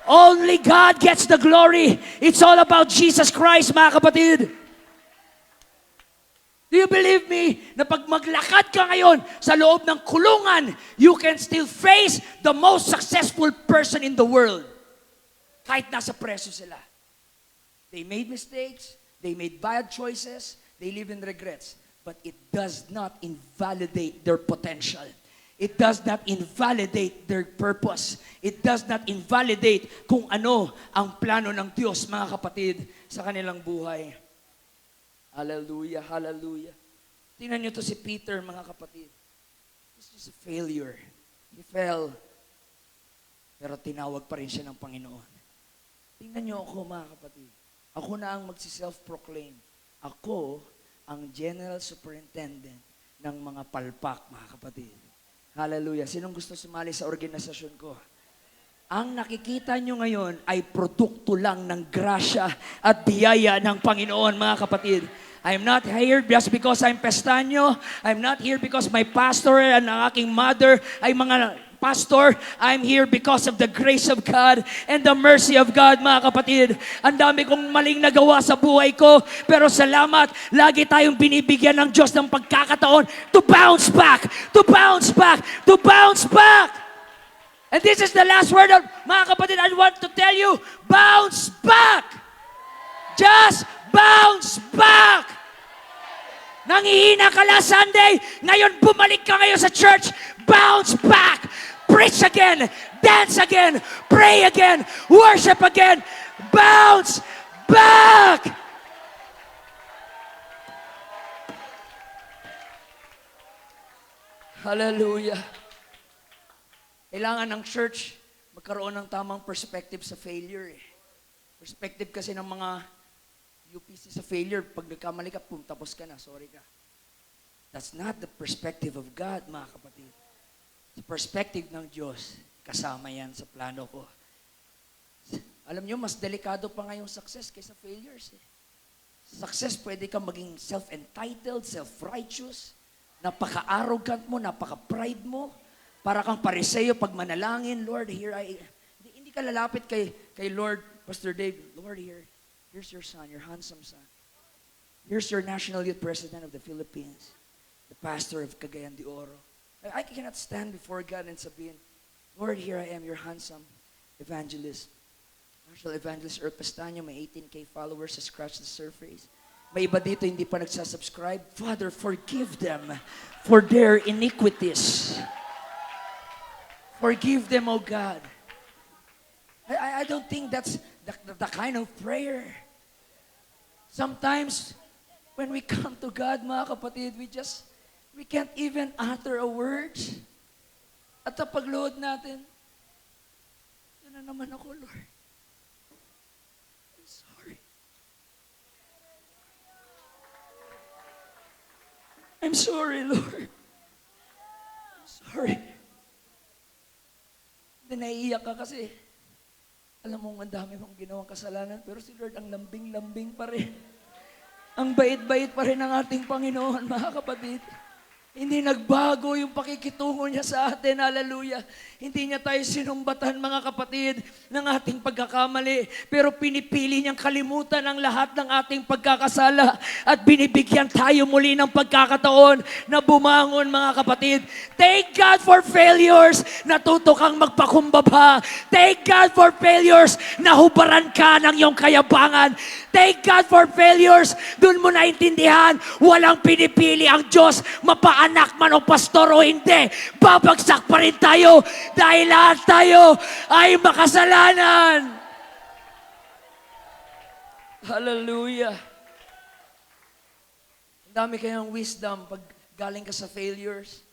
Only God gets the glory. It's all about Jesus Christ, mga kapatid. Do you believe me na pag maglakad ka ngayon sa loob ng kulungan, you can still face the most successful person in the world? Kahit nasa preso sila. They made mistakes, they made bad choices, they live in regrets, but it does not invalidate their potential. It does not invalidate their purpose. It does not invalidate kung ano ang plano ng Diyos, mga kapatid, sa kanilang buhay. Hallelujah, hallelujah. Tingnan niyo to si Peter, mga kapatid. He's just a failure. He fell. Pero tinawag pa rin siya ng Panginoon. Tingnan niyo ako, mga kapatid. Ako na ang magsi-self-proclaim. Ako ang General Superintendent ng mga palpak, mga kapatid. Hallelujah. Sinong gusto sumali sa organisasyon ko? Ang nakikita nyo ngayon ay produkto lang ng grasya at biyaya ng Panginoon, mga kapatid. I'm not here just because I'm Pestanyo. I'm not here because my pastor and ang aking mother ay mga pastor. I'm here because of the grace of God and the mercy of God, mga kapatid. Ang dami kong maling nagawa sa buhay ko, pero salamat, lagi tayong binibigyan ng Diyos ng pagkakataon to bounce back, to bounce back, to bounce back. And this is the last word of, mga kapatid, I want to tell you, bounce back. Just bounce back. Nangihina ka last Sunday, ngayon bumalik ka ngayon sa church, bounce back. Preach again, dance again, pray again, worship again, bounce back. Hallelujah. Kailangan ng church magkaroon ng tamang perspective sa failure. Perspective kasi ng mga UPC sa failure, pag nagkamali ka, tapos ka na, sorry ka. That's not the perspective of God, mga kapatid. Sa perspective ng Diyos, kasama yan sa plano ko. Alam nyo, mas delikado pa nga yung success kaysa failures. Success, pwede kang maging self-entitled, self-righteous, napaka-arrogant mo, napaka-pride mo, para kang pariseo pag manalangin, Lord, here I... Hindi ka lalapit kay Lord, Pastor Dave, Lord, here's your son, your handsome son. Here's your National Youth President of the Philippines, the pastor of Cagayan de Oro. I cannot stand before God and sabihin, Lord, here I am, your handsome evangelist. National Evangelist Earth Pastanyo, may 18K followers, has scratched the surface. May iba dito hindi pa nagsasubscribe. Father, forgive them for their iniquities. Forgive them, O God. I don't think that's the kind of prayer. Sometimes, when we come to God, mga kapatid, we can't even utter a word. At sa pagluhod natin, yan na naman ako, Lord. I'm sorry. I'm sorry, Lord. I'm sorry. Hindi naiiyak ka kasi, alam mo, ang dami mong ginawang kasalanan, pero si Lord ang lambing-lambing pa rin. Ang bait-bait pa rin ng ating Panginoon, mga kapatid. Hindi nagbago yung pakikitungo niya sa atin. Hallelujah. Hindi niya tayo sinumbatan, mga kapatid, ng ating pagkakamali. Pero pinipili niyang kalimutan ang lahat ng ating pagkakasala at binibigyan tayo muli ng pagkakataon na bumangon, mga kapatid. Thank God for failures. Natuto kang magpakumbaba. Thank God for failures. Nahubaran ka ng iyong kayabangan. Thank God for failures. Doon mo naintindihan, walang pinipili ang Diyos, mapaanak man o pastor o hindi. Babagsak pa rin tayo dahil lahat tayo ay makasalanan. Hallelujah. Ang dami kayang wisdom pag galing ka sa failures.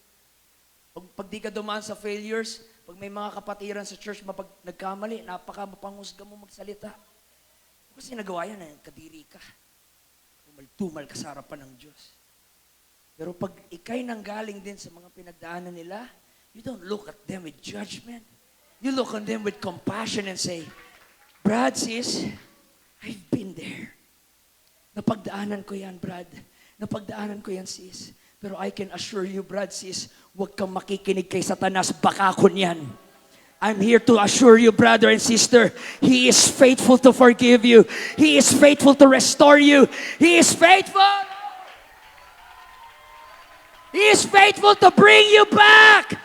Pag di ka dumaan sa failures, pag may mga kapatiran sa church, nagkamali, napaka-mapanghusga mo magsalita. Kasi nagawa yan, kadiri ka. Tumal ka sa harapan ng Diyos. Pero pag ikay nanggaling din sa mga pinagdaanan nila, you don't look at them with judgment. You look on them with compassion and say, Brad, sis, I've been there. Napagdaanan ko yan, Brad. Napagdaanan ko yan, sis. Pero I can assure you, Brad, sis, huwag kang makikinig kay Satanas, baka kun yan. I'm here to assure you, brother and sister, He is faithful to forgive you. He is faithful to restore you. He is faithful. He is faithful to bring you back.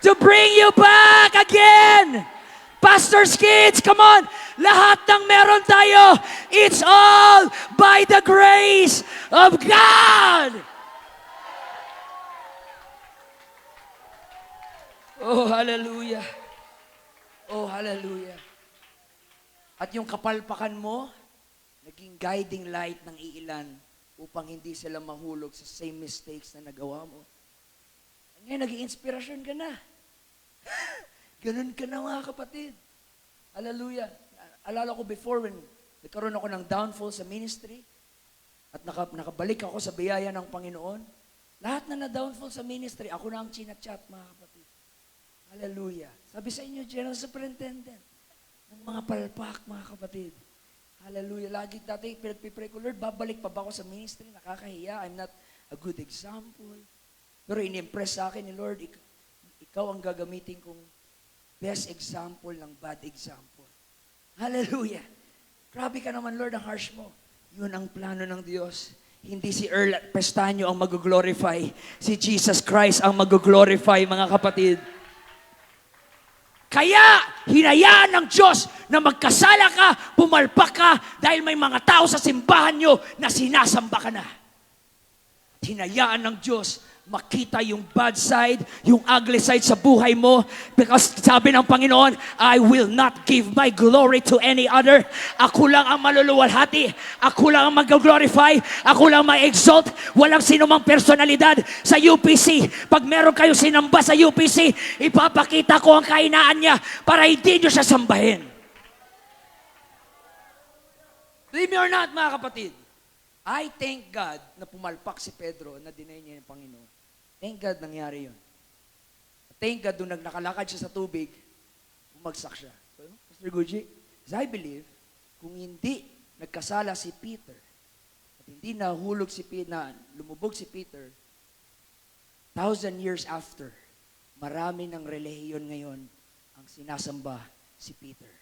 To bring you back again. pastor's kids, come on! Lahat ng meron tayo, it's all by the grace of God! Oh, hallelujah. Oh, hallelujah. At yung kapalpakan mo, naging guiding light ng iilan upang hindi sila mahulog sa same mistakes na nagawa mo. Ngayon, naging inspirasyon ka na. Ganun ka na, mga kapatid. Hallelujah. Alala ko before when nagkaroon ako ng downfall sa ministry at nakabalik ako sa biyaya ng Panginoon, lahat na na-downfall sa ministry, ako na ang chinachat, mga kapatid. Hallelujah. Sabi sa inyo, General Superintendent, ng mga palpak, mga kapatid. Hallelujah. Lagi dati pinagpipray ko, Lord, babalik pa ba ako sa ministry? Nakakahiya. I'm not a good example. Pero in-impress sa akin ni Lord, ikaw ang gagamitin kong best example ng bad example. Hallelujah. Grabe ka naman, Lord, ang harsh mo. Yun ang plano ng Diyos. Hindi si Earl Pestaño ang mag-glorify. Si Jesus Christ ang mag-glorify, mga kapatid. Kaya, hinayaan ng Diyos na magkasala ka, pumalpak ka, dahil may mga tao sa simbahan nyo na sinasamba ka na. Hinayaan ng Diyos makita yung bad side, yung ugly side sa buhay mo. Because sabi ng Panginoon, I will not give my glory to any other. Ako lang ang maluluwalhati. Ako lang ang mag-glorify. Ako lang ma-exalt. Walang sinumang personalidad sa UPC. Pag meron kayo sinamba sa UPC, ipapakita ko ang kahinaan niya para hindi nyo siya sambahin. Believe me or not, mga kapatid, I thank God na pumalpak si Pedro na deny niya yung Panginoon. Thank God nangyari yun. Thank God doon nakalakad siya sa tubig, bumagsak siya. Pastor Guji, as I believe, kung hindi nagkasala si Peter, at hindi nahulog lumubog si Peter, 1,000 years after, marami ng relihiyon ngayon ang sinasamba si Peter.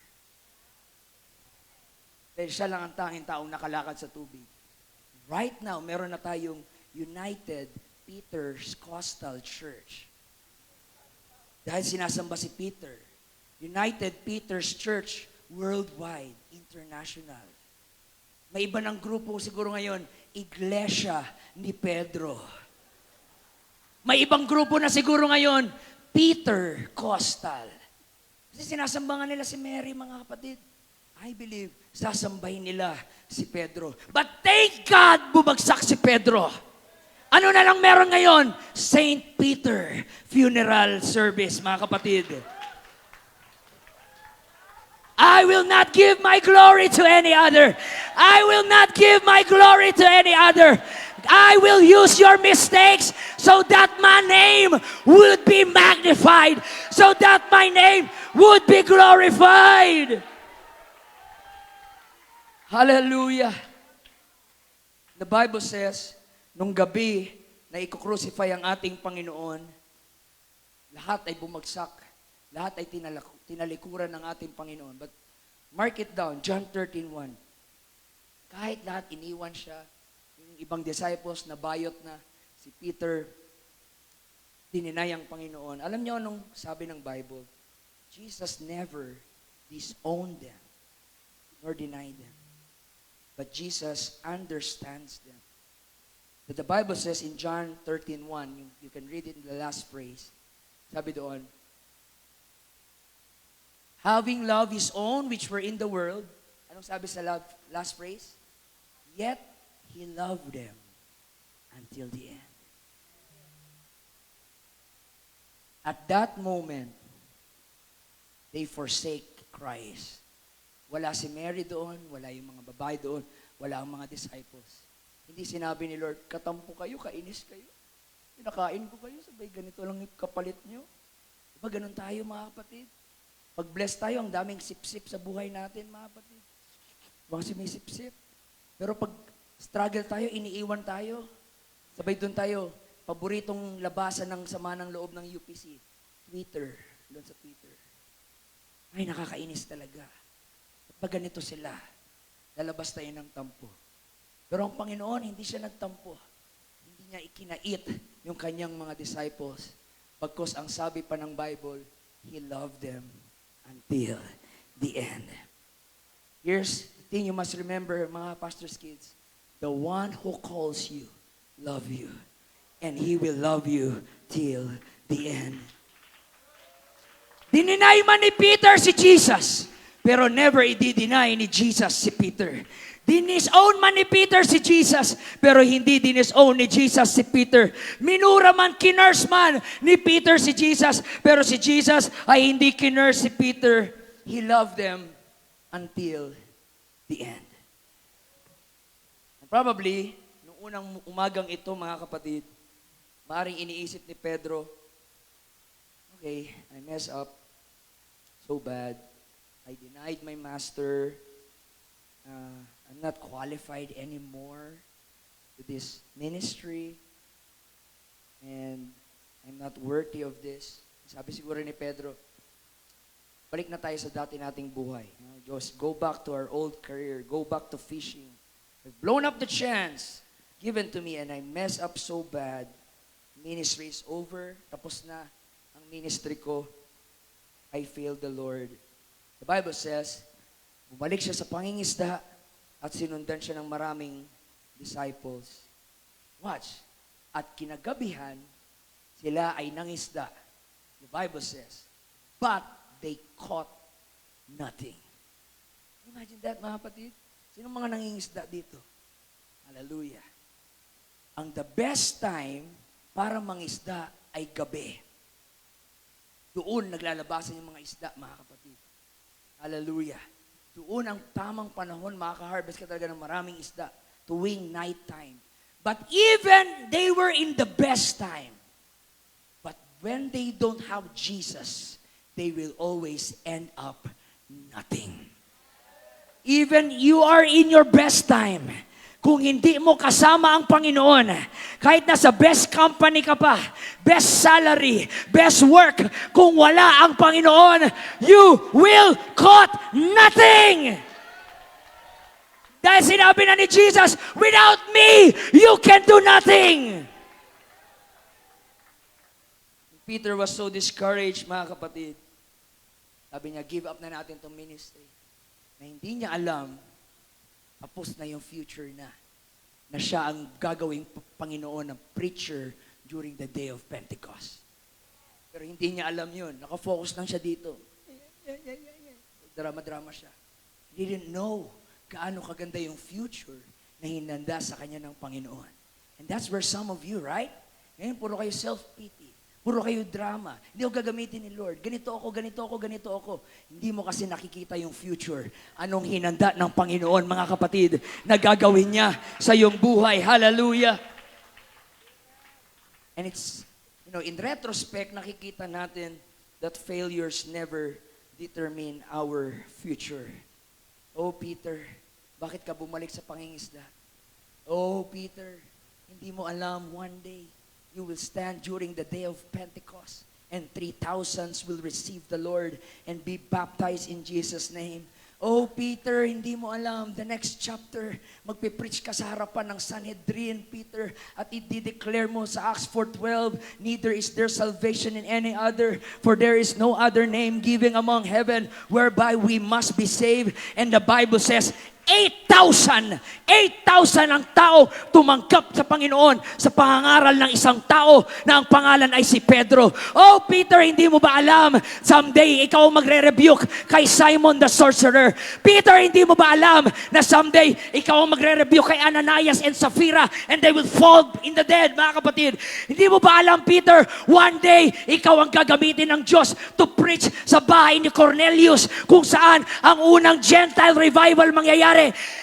Dahil siya lang ang tanging taong nakalakad sa tubig. Right now, meron na tayong United Peter's Costal Church. Dahil sinasamba si Peter. United Peter's Church Worldwide, International. May iba ng grupo siguro ngayon, Iglesia ni Pedro. May ibang grupo na siguro ngayon, Peter Costal. Kasi sinasamba nga nila si Mary, mga kapatid. I believe, sasambahin nila si Pedro. But thank God, bumagsak si Pedro. Ano na lang meron ngayon? Saint Peter Funeral Service, mga kapatid. I will not give my glory to any other. I will not give my glory to any other. I will use your mistakes so that my name would be magnified, so that my name would be glorified. Hallelujah. The Bible says, nung gabi na i-crucify ang ating Panginoon, lahat ay bumagsak. Lahat ay tinalikuran ng ating Panginoon. But mark it down, John 13:1. Kahit lahat iniwan siya, yung ibang disciples na bayot na, si Peter, dininay ang Panginoon. Alam niyo anong sabi ng Bible? Jesus never disowned them, nor denied them. But Jesus understands them. But the Bible says in John 13:1, you can read it in the last phrase. Sabi doon, having loved His own which were in the world, anong sabi sa last phrase? Yet He loved them until the end. At that moment, they forsake Christ. Wala si Mary doon, wala yung mga babae doon, wala ang mga disciples. Hindi sinabi ni Lord, katampo kayo, kainis kayo. Pinakain ko kayo, sabay ganito lang yung kapalit nyo. Diba ganun tayo, mga kapatid? Pag bless tayo, ang daming sip-sip sa buhay natin, mga kapatid. Baka sumisip-sip. Pero pag struggle tayo, iniiwan tayo. Sabay doon tayo, paboritong labasan ng sama ng loob ng UPC. Twitter. Doon sa Twitter. Ay, nakakainis talaga. At pag ganito sila, lalabas tayo ng tampo. Pero ang Panginoon, hindi siya nagtampo. Hindi niya ikinait yung kanyang mga disciples. Pagkos ang sabi pa ng Bible, He loved them until the end. Here's the thing you must remember, mga pastor's kids. The one who calls you, love you. And He will love you till the end. Dininay man ni Peter si Jesus, pero never i-deny ni Jesus si Peter. Dinisown man ni Peter si Jesus, pero hindi dinisown ni Jesus si Peter. Minura man, kinurse man ni Peter si Jesus, pero si Jesus ay hindi kinurse si Peter. He loved them until the end. And probably, nung unang umagang ito, mga kapatid, maaaring iniisip ni Pedro, okay, I messed up so bad. I denied my master. I'm not qualified anymore to this ministry. And I'm not worthy of this. Sabi siguro ni Pedro, balik na tayo sa dati nating buhay. Just go back to our old career. Go back to fishing. I've blown up the chance given to me and I messed up so bad. Ministry is over. Tapos na ang ministry ko. I failed the Lord. The Bible says, bumalik siya sa pangingisda at sinundan siya ng maraming disciples. Watch. At kinagabihan, sila ay nangisda. The Bible says, but they caught nothing. Imagine that, mga kapatid. Sinong mga nangingisda dito? Hallelujah. Ang the best time para mangisda ay gabi. Doon naglalabasan yung mga isda, mga kapatid. Hallelujah. Doon ang tamang panahon, makaka-harvest ka talaga ng maraming isda. Tuwing night time. But even they were in the best time. But when they don't have Jesus, they will always end up nothing. Even you are in your best time. Kung hindi mo kasama ang Panginoon, kahit nasa best company ka pa, best salary, best work, kung wala ang Panginoon, you will caught nothing. Dahil sinabi na ni Jesus, without me, you can do nothing. Peter was so discouraged, mga kapatid. Sabi niya, give up na natin itong ministry. Na hindi niya alam, tapos na yung future na siya ang gagawing Panginoon ng preacher during the day of Pentecost. Pero hindi niya alam yun. Nakafocus lang siya dito. Drama-drama siya. He didn't know gaano kaganda yung future na hinanda sa kanya ng Panginoon. And that's where some of you, right? Ngayon, puro kayo self-pity. Puro kayo drama. Hindi ako gagamitin ni Lord. Ganito ako, ganito ako, ganito ako. Hindi mo kasi nakikita yung future. Anong hinanda ng Panginoon, mga kapatid, na gagawin niya sa iyong buhay. Hallelujah! And it's, in retrospect, nakikita natin that failures never determine our future. Oh, Peter, bakit ka bumalik sa pangingisda? Oh, Peter, hindi mo alam one day, you will stand during the day of Pentecost and 3,000 will receive the Lord and be baptized in Jesus' name. Oh, Peter, hindi mo alam, the next chapter, magpipreach ka sa harapan ng Sanhedrin, Peter, at i-declare mo sa Acts 4:12, neither is there salvation in any other, for there is no other name given among heaven whereby we must be saved. And the Bible says, 8,000 ang tao tumanggap sa Panginoon sa pangangaral ng isang tao na ang pangalan ay si Pedro. Oh, Peter, hindi mo ba alam, someday ikaw ang magre-rebuke kay Simon the sorcerer. Peter, hindi mo ba alam na someday ikaw ang magre-rebuke kay Ananias and Sapphira and they will fall in the dead, mga kapatid. Hindi mo ba alam, Peter, one day ikaw ang gagamitin ng Diyos to preach sa bahay ni Cornelius kung saan ang unang Gentile revival mangyayari.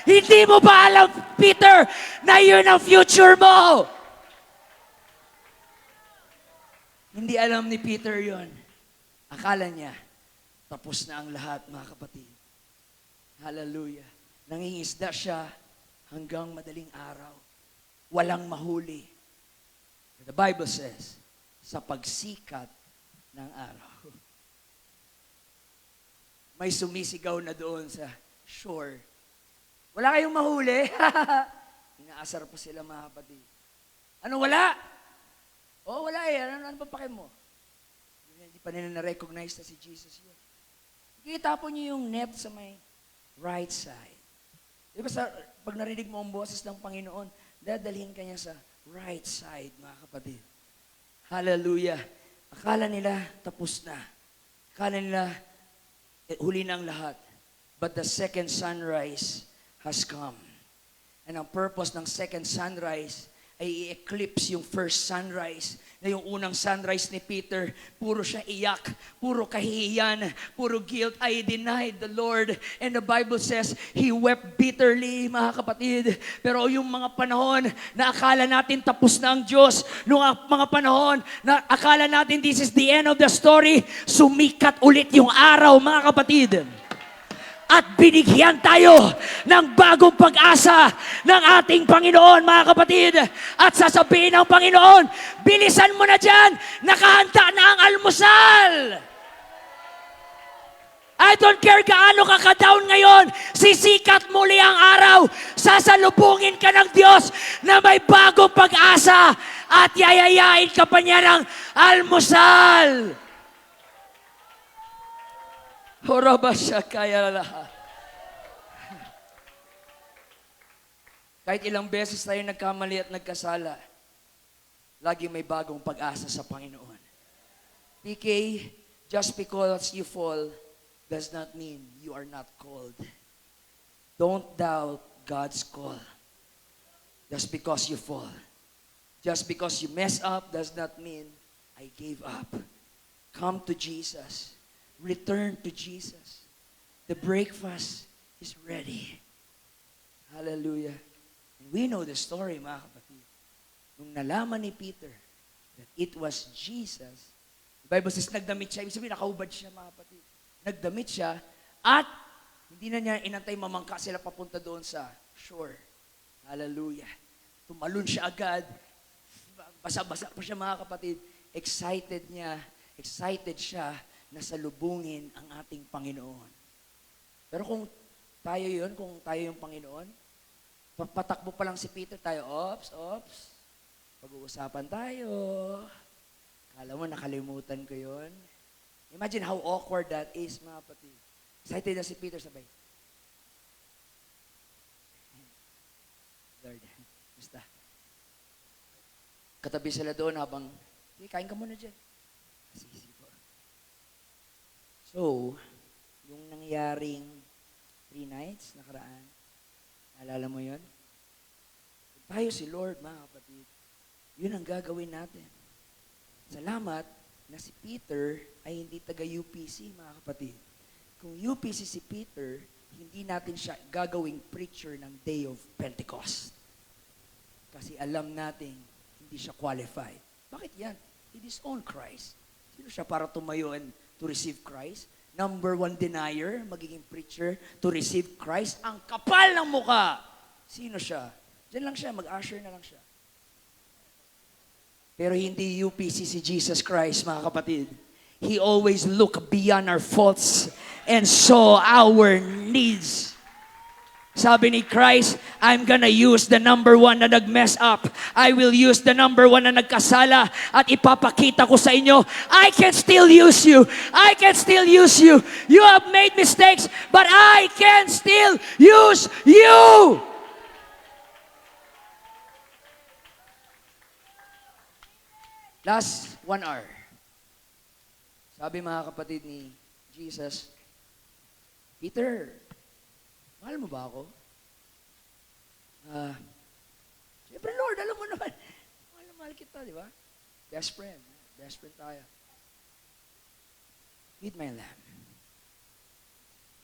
Hindi mo ba alam, Peter, na yun ang future mo? Hindi alam ni Peter yun. Akala niya, tapos na ang lahat, mga kapatid. Hallelujah. Nangingisda siya hanggang madaling araw. Walang mahuli. The Bible says, sa pagsikat ng araw. May sumisigaw na doon sa shore. Wala kayong mahuli. Inaasar po sila, mga kapatid. Ano, wala? Oo, wala eh. Ano pa pake mo? Hindi pa nila na-recognize na si Jesus yun. Itapon niyo yung net sa may right side. Di ba pag narinig mo ang boses ng Panginoon, dadalhin ka niya sa right side, mga kapatid. Hallelujah. Akala nila tapos na. Akala nila huli na ang lahat. But the second sunrise has come. And ang purpose ng second sunrise ay i-eclipse yung first sunrise. Na yung unang sunrise ni Peter, puro siya iyak, puro kahihiyan, puro guilt. I denied the Lord. And the Bible says, he wept bitterly, mga kapatid. Pero yung mga panahon na akala natin tapos na ang Diyos, nung mga panahon na akala natin this is the end of the story, sumikat ulit yung araw, mga kapatid. At binigyan tayo ng bagong pag-asa ng ating Panginoon, mga kapatid. At sasabihin ng Panginoon, bilisan mo na dyan, nakahanda na ang almusal. I don't care gaano ka ka-down ngayon, sisikat muli ang araw, sasalubungin ka ng Diyos na may bagong pag-asa at yayayain ka pa niya ng almusal. Horabasya kaya lahat. Kahit ilang beses tayo nagkamali at nagkasala, lagi may bagong pag-asa sa Panginoon. PK, just because you fall does not mean you are not called. Don't doubt God's call. Just because you fall. Just because you mess up does not mean I gave up. Come to Jesus. Return to Jesus. The breakfast is ready. Hallelujah. And we know the story, mga kapatid. Nung nalaman ni Peter that it was Jesus, the Bible says, nagdamit siya. Ibig sabihin, nakaubad siya, mga kapatid. Nagdamit siya at hindi na niya inantay mamangka sila papunta doon sa shore. Hallelujah. Tumalon siya agad. Basa-basa pa siya, mga kapatid. Excited siya na salubungin ang ating Panginoon. Pero kung tayo yung Panginoon, patakbo pa lang si Peter, tayo, ops, pag-uusapan tayo. Kala mo, nakalimutan ko yun. Imagine how awkward that is, mga kapatid. Excited na si Peter, sabay. Lord, basta. Katabi sila doon habang, kain ka muna dyan. Sige po. So, yung nangyaring 3 nights nakaraan, naalala mo yun? Tayo si Lord, mga kapatid. Yun ang gagawin natin. Salamat na si Peter ay hindi taga-UPC, mga kapatid. Kung UPC si Peter, hindi natin siya gagawing preacher ng Day of Pentecost. Kasi alam natin, hindi siya qualified. Bakit yan? He disowned Christ. Sino siya para tumayo and to receive Christ? Number 1 denier, magiging preacher to receive Christ. Ang kapal ng muka. Sino siya? Diyan lang siya, mag-usher na lang siya. Pero hindi UPC si Jesus Christ, mga kapatid. He always looked beyond our faults and saw our needs. Sabi ni Christ, I'm gonna use the number 1 na nag-mess up. I will use the number 1 na nagkasala at ipapakita ko sa inyo, I can still use you. I can still use you. You have made mistakes, but I can still use you. Last 1 hour. Sabi, mga kapatid ni Jesus, Peter, mahal mo ba ako? Siyempre, Lord, alam mo naman. Mahal kita, di ba? Best friend. Best friend tayo. Feed my lamb.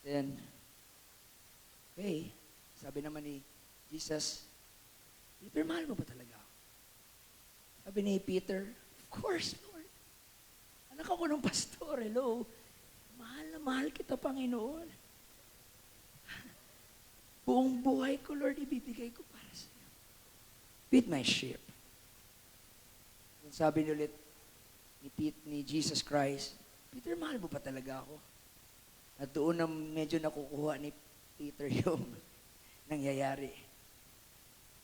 Then, okay, sabi naman ni Jesus, Peter, mahal mo ba talaga ako? Sabi ni Peter, of course, Lord. Anak ako ng pastor, hello. Mahal na mahal kita, Panginoon. Buong buhay ko, Lord, ibibigay ko para sa iyo. Feed my sheep. Sabi niyo ulit ni Jesus Christ, Peter, mahal mo ba talaga ako? At doon na medyo nakukuha ni Peter yung nangyayari.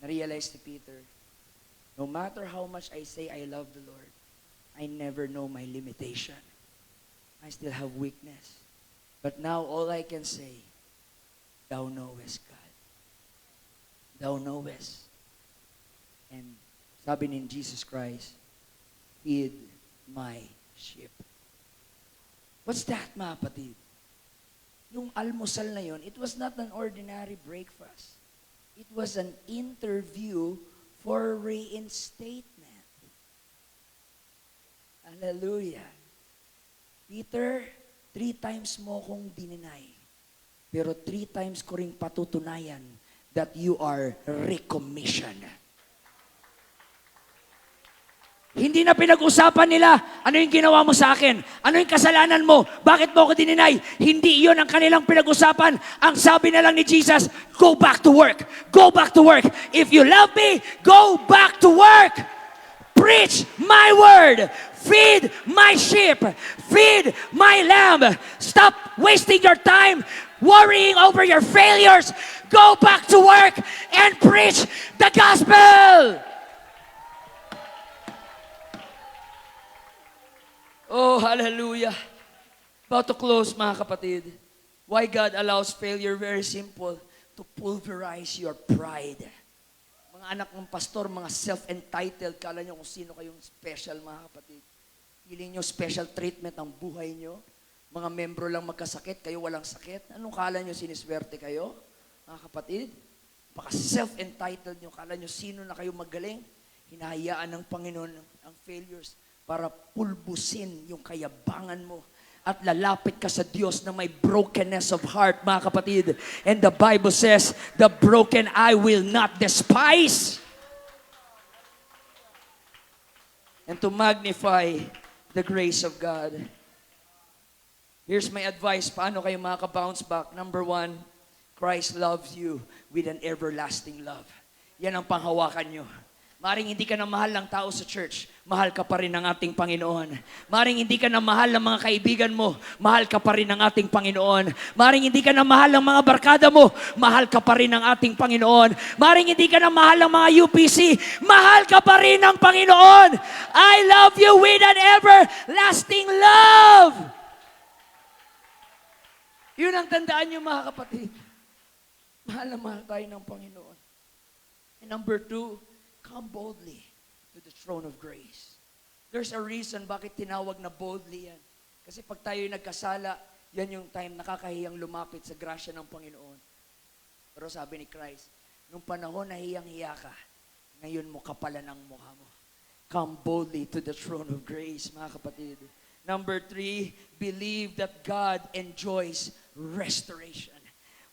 Na-realize ni Peter, no matter how much I say I love the Lord, I never know my limitation. I still have weakness. But now all I can say, Thou knowest, God. Thou knowest. And sabi ni Jesus Christ, feed my sheep. What's that, mga kapatid? Yung almusal na yon, it was not an ordinary breakfast. It was an interview for reinstatement. Hallelujah. Peter, 3 times mo kong dininay. Pero 3 times ko ring patutunayan that you are recommissioned. Hindi na pinag-usapan nila, ano yung ginawa mo sa akin? Ano yung kasalanan mo? Bakit mo ako dininay? Hindi iyon ang kanilang pinag-usapan. Ang sabi na lang ni Jesus, go back to work. Go back to work. If you love me, go back to work. Preach my word. Feed my sheep. Feed my lamb. Stop wasting your time worrying over your failures. Go back to work and preach the gospel. Oh, hallelujah. About to close, mga kapatid. Why God allows failure? Very simple. To pulverize your pride. Mga anak ng pastor, mga self-entitled, kala nyo kung sino kayong special, mga kapatid. Feeling nyo special treatment ang buhay nyo. Mga membro lang magkasakit, kayo walang sakit. Anong kala nyo siniswerte kayo, mga kapatid? Baka self-entitled nyo, kala nyo sino na kayo magaling. Hinahayaan ng Panginoon ang failures para pulbusin yung kayabangan mo at lalapit ka sa Diyos na may brokenness of heart, mga kapatid. And the Bible says, the broken I will not despise. And to magnify the grace of God. Here's my advice, paano kayo makaka-bounce back? Number 1, Christ loves you with an everlasting love. Yan ang panghawakan nyo. Maring hindi ka na mahal ng tao sa church, mahal ka pa rin ng ating Panginoon. Maring hindi ka na mahal ng mga kaibigan mo, mahal ka pa rin ng ating Panginoon. Maring hindi ka na mahal ng mga barkada mo, mahal ka pa rin ng ating Panginoon. Maring hindi ka na mahal ng mga UPC, mahal ka pa rin ng Panginoon. I love you with an everlasting love. Yun ang tandaan nyo, mga kapatid. Mahal na mahal tayo ng Panginoon. And number 2, come boldly to the throne of grace. There's a reason bakit tinawag na boldly yan. Kasi pag tayo'y nagkasala, yan yung time nakakahiyang lumapit sa grasya ng Panginoon. Pero sabi ni Christ, nung panahon na hiyang-hiya ka, ngayon mo kapalan ang mukha mo. Come boldly to the throne of grace, mga kapatid. Number 3, believe that God enjoys restoration.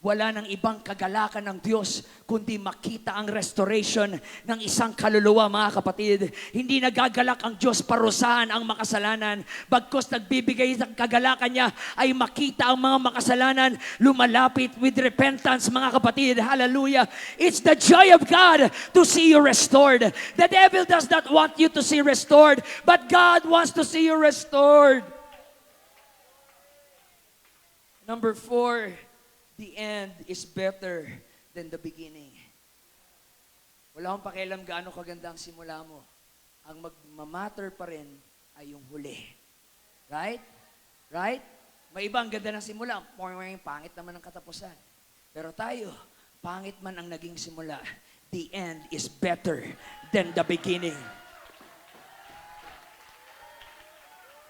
Wala nang ibang kagalakan ng Diyos kundi makita ang restoration ng isang kaluluwa, mga kapatid. Hindi nagagalak ang Diyos parusahan ang makasalanan. Bagkus nagbibigay ng kagalakan niya ay makita ang mga makasalanan lumalapit with repentance, mga kapatid. Hallelujah. It's the joy of God to see you restored. The devil does not want you to see restored, but God wants to see you restored. Number 4, the end is better than the beginning. Wala akong pakialam gaano kaganda ang simula mo. Ang magmamatter pa rin ay yung huli. Right? Right? May iba ang ganda ng simula. Pangit naman ang katapusan. Pero tayo, pangit man ang naging simula, the end is better than the beginning.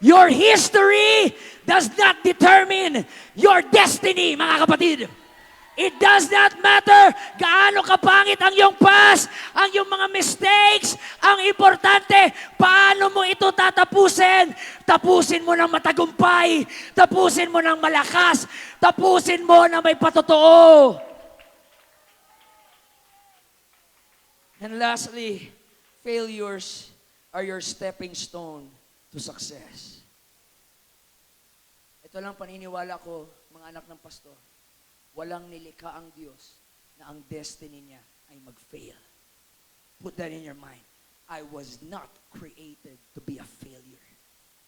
Your history does not determine your destiny, mga kapatid. It does not matter gaano kapangit ang iyong past, ang iyong mga mistakes. Ang importante, paano mo ito tatapusin? Tapusin mo ng matagumpay. Tapusin mo ng malakas. Tapusin mo na may patotoo. And lastly, failures are your stepping stone to success. Ito lang paniniwala ko, mga anak ng pastor. Walang nilikha ang Diyos na ang destiny niya ay mag-fail. Put that in your mind. I was not created to be a failure.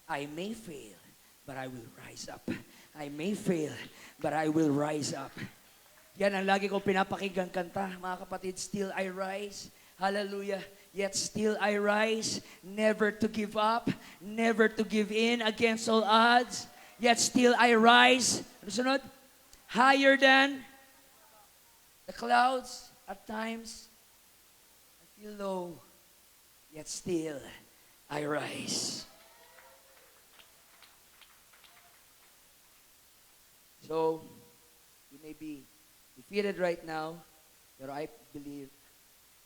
I may fail, but I will rise up. I may fail, but I will rise up. Yan ang lagi kong pinapakinggan kanta, mga kapatid. Still I rise. Hallelujah. Yet still I rise, never to give up, never to give in against all odds. Yet still I rise, Ano sunod? Higher than the clouds at times. I feel low, yet still I rise. So, you may be defeated right now, pero I believe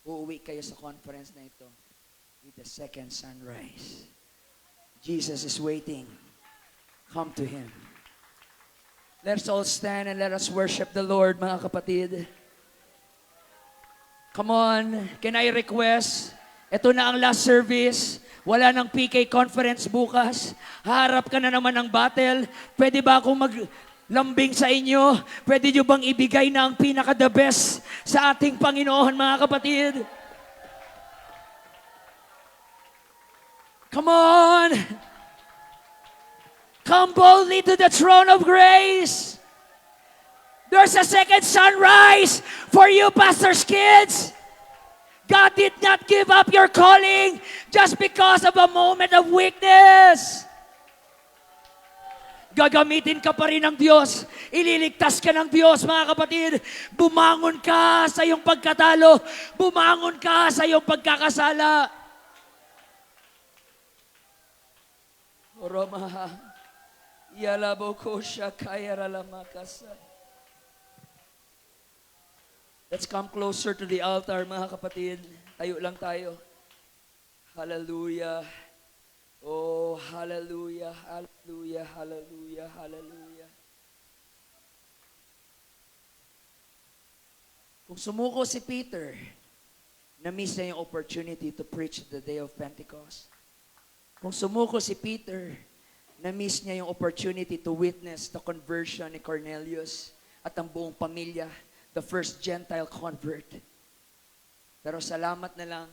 uuwi kayo sa conference na ito with the second sunrise. Jesus is waiting. Come to Him. Let's all stand and let us worship the Lord, mga kapatid. Come on, can I request? Ito na ang last service. Wala nang PK conference bukas. Harap ka na naman ng battle. Pwede ba akong maglambing sa inyo? Pwede nyo bang ibigay na ang pinaka-the best sa ating Panginoon, mga kapatid? Come on! Come boldly to the throne of grace. There's a second sunrise for you, pastor's kids. God did not give up your calling just because of a moment of weakness. Gagamitin ka pa rin ng Diyos. Ililigtas ka ng Diyos, mga kapatid. Bumangon ka sa iyong pagkatalo. Bumangon ka sa iyong pagkakasala. Roma. Let's come closer to the altar, mga kapatid. Tayo lang tayo. Hallelujah. Oh, hallelujah, hallelujah, hallelujah, hallelujah. Kung sumuko si Peter, na-miss niya yung opportunity to preach the day of Pentecost. Kung sumuko si Peter, na-miss niya yung opportunity to witness the conversion ni Cornelius at ang buong pamilya, the first Gentile convert. Pero salamat na lang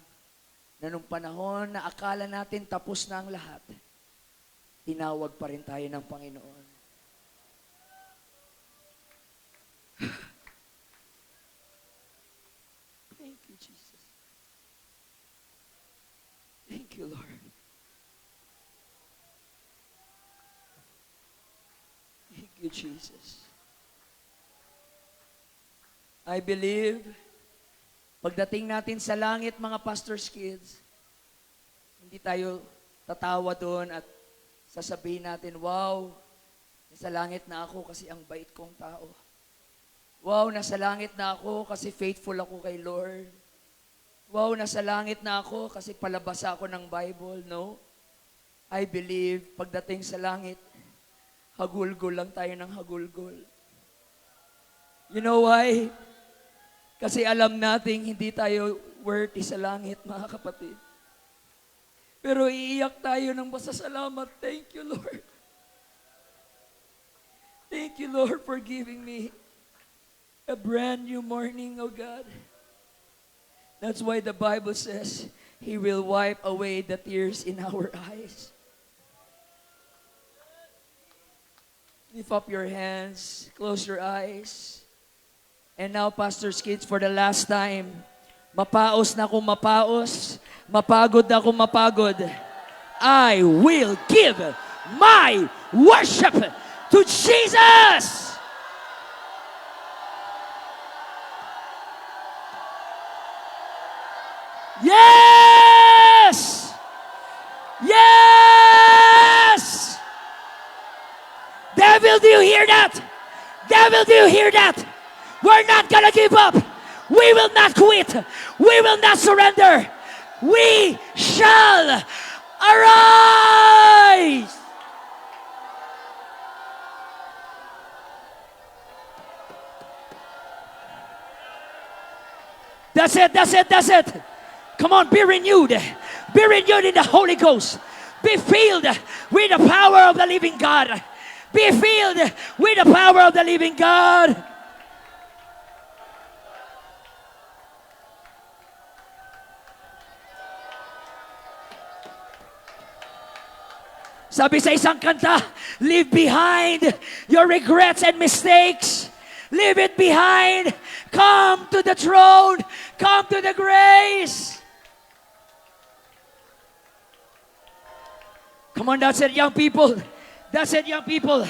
na nung panahon na akala natin tapos na ang lahat, tinawag pa rin tayo ng Panginoon. Thank you, Jesus. Thank you, Lord. Thank you, Jesus. I believe, pagdating natin sa langit, mga pastor's kids, hindi tayo tatawa doon at sasabihin natin, wow, nasa langit na ako kasi ang bait kong tao. Wow, nasa langit na ako kasi faithful ako kay Lord. Wow, nasa langit na ako kasi palabasa ako ng Bible. No? I believe, pagdating sa langit, hagulgol lang tayo ng hagulgol. You know why? Kasi alam nating hindi tayo worthy sa langit, mga kapatid. Pero iiyak tayo ng pasasalamat. Thank you, Lord. Thank you, Lord, for giving me a brand new morning, oh God. That's why the Bible says, He will wipe away the tears in our eyes. Lift up your hands, close your eyes. And now, pastor's kids, for the last time, mapaos na kung mapaos, mapagod na kung mapagod, I will give my worship to Jesus! Yes! Yes! Devil, do you hear that? Devil, do you hear that? We're not gonna give up. We will not quit. We will not surrender. We shall arise. That's it, that's it, that's it. Come on, be renewed. Be renewed in the Holy Ghost. Be filled with the power of the living God. Be filled with the power of the living God. Sabi sa isang kanta, leave behind your regrets and mistakes. Leave it behind. Come to the throne. Come to the grace. Come on, that's it, young people. That's it, young people.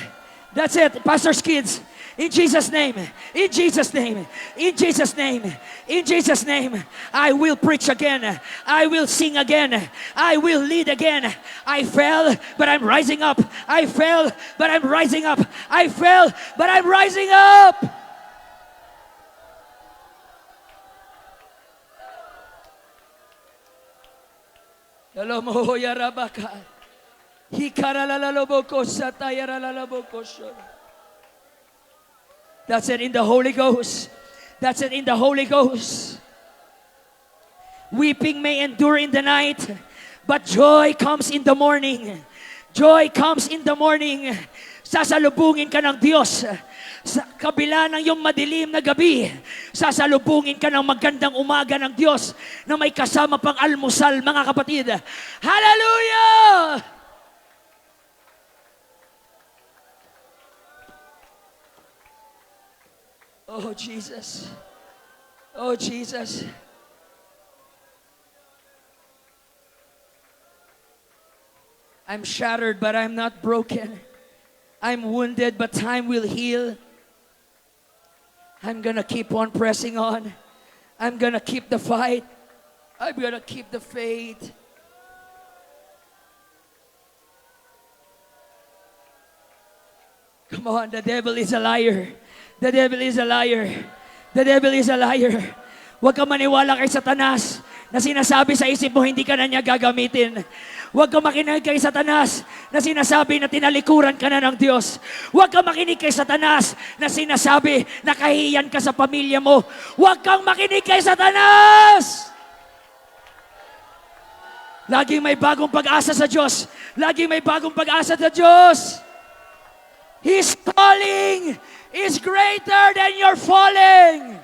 That's it, pastor's kids. In Jesus' name, in Jesus' name, in Jesus' name, in Jesus' name, I will preach again. I will sing again. I will lead again. I fell, but I'm rising up. I fell, but I'm rising up. I fell, but I'm rising up. Hello, Mohoya Rabaka. That's it in the Holy Ghost. That's it in the Holy Ghost. Weeping may endure in the night, but joy comes in the morning. Joy comes in the morning. Sasalubungin ka ng Diyos. Sa kabila ng iyong madilim na gabi, sasalubungin ka ng magandang umaga ng Diyos na may kasama pang almusal, mga kapatid. Hallelujah! Oh, Jesus. Oh, Jesus. I'm shattered, but I'm not broken. I'm wounded, but time will heal. I'm gonna keep on pressing on. I'm gonna keep the fight. I'm gonna keep the faith. Come on, the devil is a liar. The devil is a liar. The devil is a liar. Huwag kang maniwala kay Satanas na sinasabi sa isip mo hindi ka na niya gagamitin. Huwag kang makinig kay Satanas na sinasabi na tinalikuran ka na ng Diyos. Huwag kang makinig kay Satanas na sinasabi na kahiyan ka sa pamilya mo. Huwag kang makinig kay Satanas! Laging may bagong pag-asa sa Diyos. Laging may bagong pag-asa sa Diyos. His calling is greater than your falling.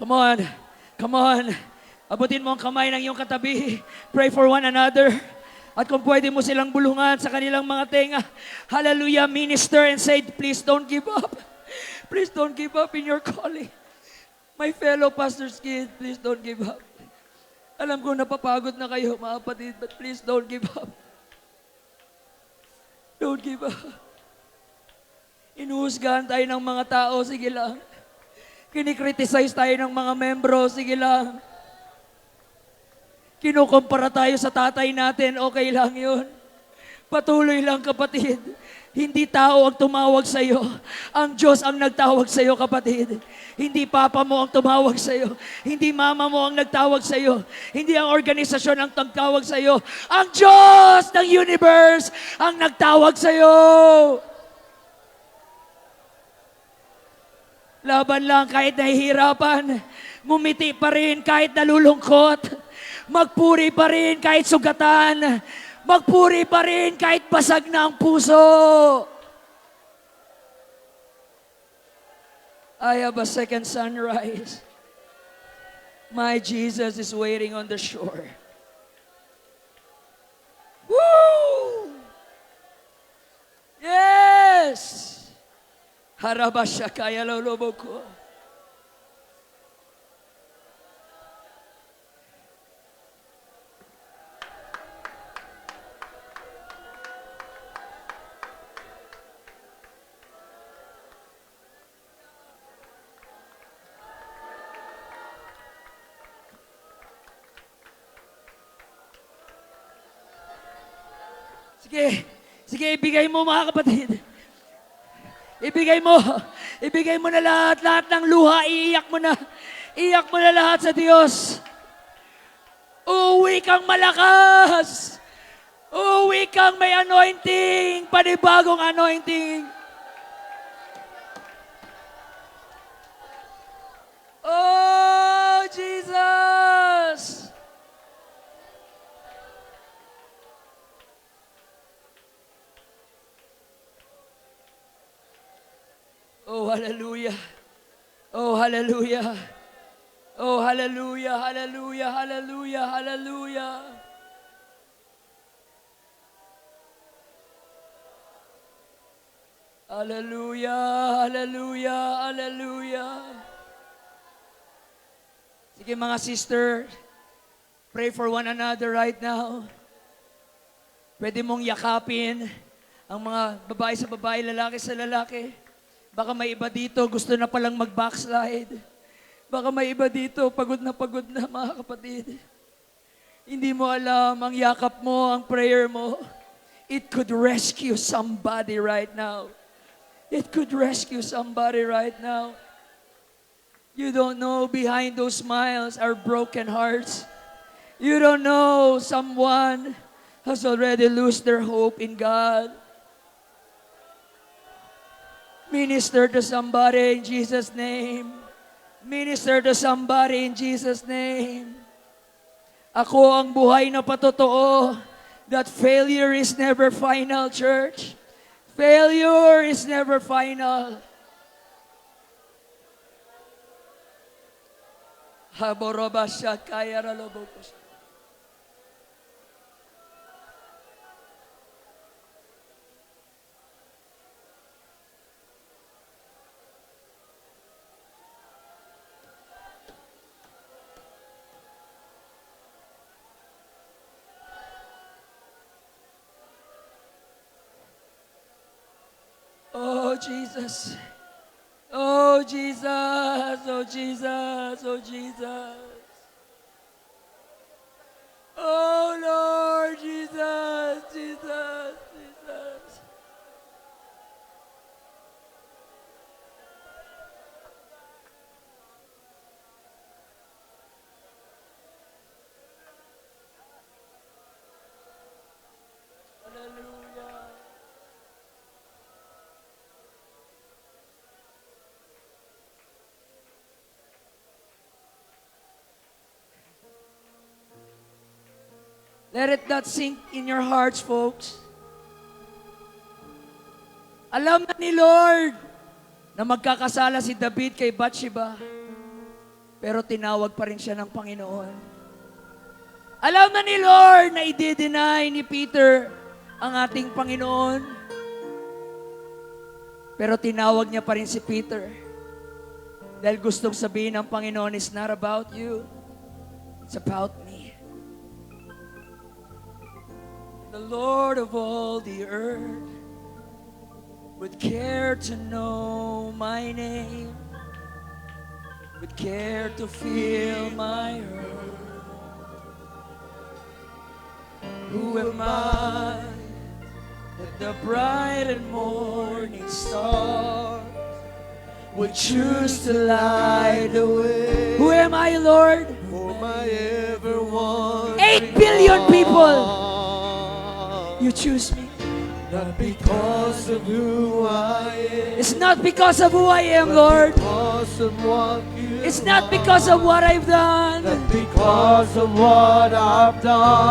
Come on. Come on. Abutin mo ang kamay ng iyong katabi. Pray for one another. At kung pwede mo silang bulungan sa kanilang mga tenga, hallelujah, minister and say, please don't give up. Please don't give up in your calling. My fellow pastor's kid, please don't give up. Alam ko napapagod na kayo, mga kapatid, but please don't give up. Don't give up. Inuhusgahan tayo ng mga tao, sige lang. Kinikriticize tayo ng mga membro, sige lang. Kinukumpara tayo sa tatay natin, okay lang yun. Patuloy lang, kapatid. Hindi tao ang tumawag sa iyo. Ang Diyos ang nagtawag sa iyo, kapatid. Hindi papa mo ang tumawag sa iyo. Hindi mama mo ang nagtawag sa iyo. Hindi ang organisasyon ang nagtawag sa iyo. Ang Diyos ng universe ang nagtawag sa iyo. Laban lang kahit nahihirapan. Ngumiti pa rin kahit nalulungkot. Magpuri pa rin kahit sugatan. Magpuri pa rin kahit basag na ang puso. I have a second sunrise. My Jesus is waiting on the shore. Woo! Yes! Harabashakaya loloboko. Sige, sige, ibigay mo, mga kapatid. Ibigay mo. Ibigay mo na lahat ng luha. Iiyak mo na. Iiyak mo na lahat sa Diyos. Uuwi kang malakas. Uuwi kang may anointing. Panibagong anointing. Oh, Jesus! Oh, hallelujah. Oh, hallelujah. Oh, hallelujah, hallelujah, hallelujah, hallelujah. Hallelujah, hallelujah, hallelujah. Sige mga sister, pray for one another right now. Pwede mong yakapin ang mga babae sa babae, lalaki sa lalaki. Baka may iba dito, gusto na palang mag-backslide. Baka may iba dito, pagod na mga kapatid. Hindi mo alam, ang yakap mo, ang prayer mo, it could rescue somebody right now. It could rescue somebody right now. You don't know behind those smiles are broken hearts. You don't know someone has already lost their hope in God. Minister to somebody in Jesus' name. Minister to somebody in Jesus' name. Ako ang buhay na patotoo that failure is never final, church. Failure is never final. Haborobasya kaya ralobokos. Oh, Jesus. Oh, Jesus. Oh, Jesus. Oh, Jesus. Oh, Lord Jesus. Jesus. Jesus. Hallelujah. Let it not sink in your hearts, folks. Alam na ni Lord na magkakasala si David kay Bathsheba, pero tinawag pa rin siya ng Panginoon. Alam na ni Lord na i-deny ni Peter ang ating Panginoon, pero tinawag niya pa rin si Peter dahil gustong sabihin ng Panginoon, it's not about you, it's about me. The Lord of all the earth would care to know my name, would care to feel my hurt. Who am I that the bright and morning star would choose to light the way? Who am I, Lord? Whom I ever want. 8 billion people. You choose me. Not because of who I am. It's not because of who I am, Lord. Because of what you It's not because of what I've done. Not because of what I've done.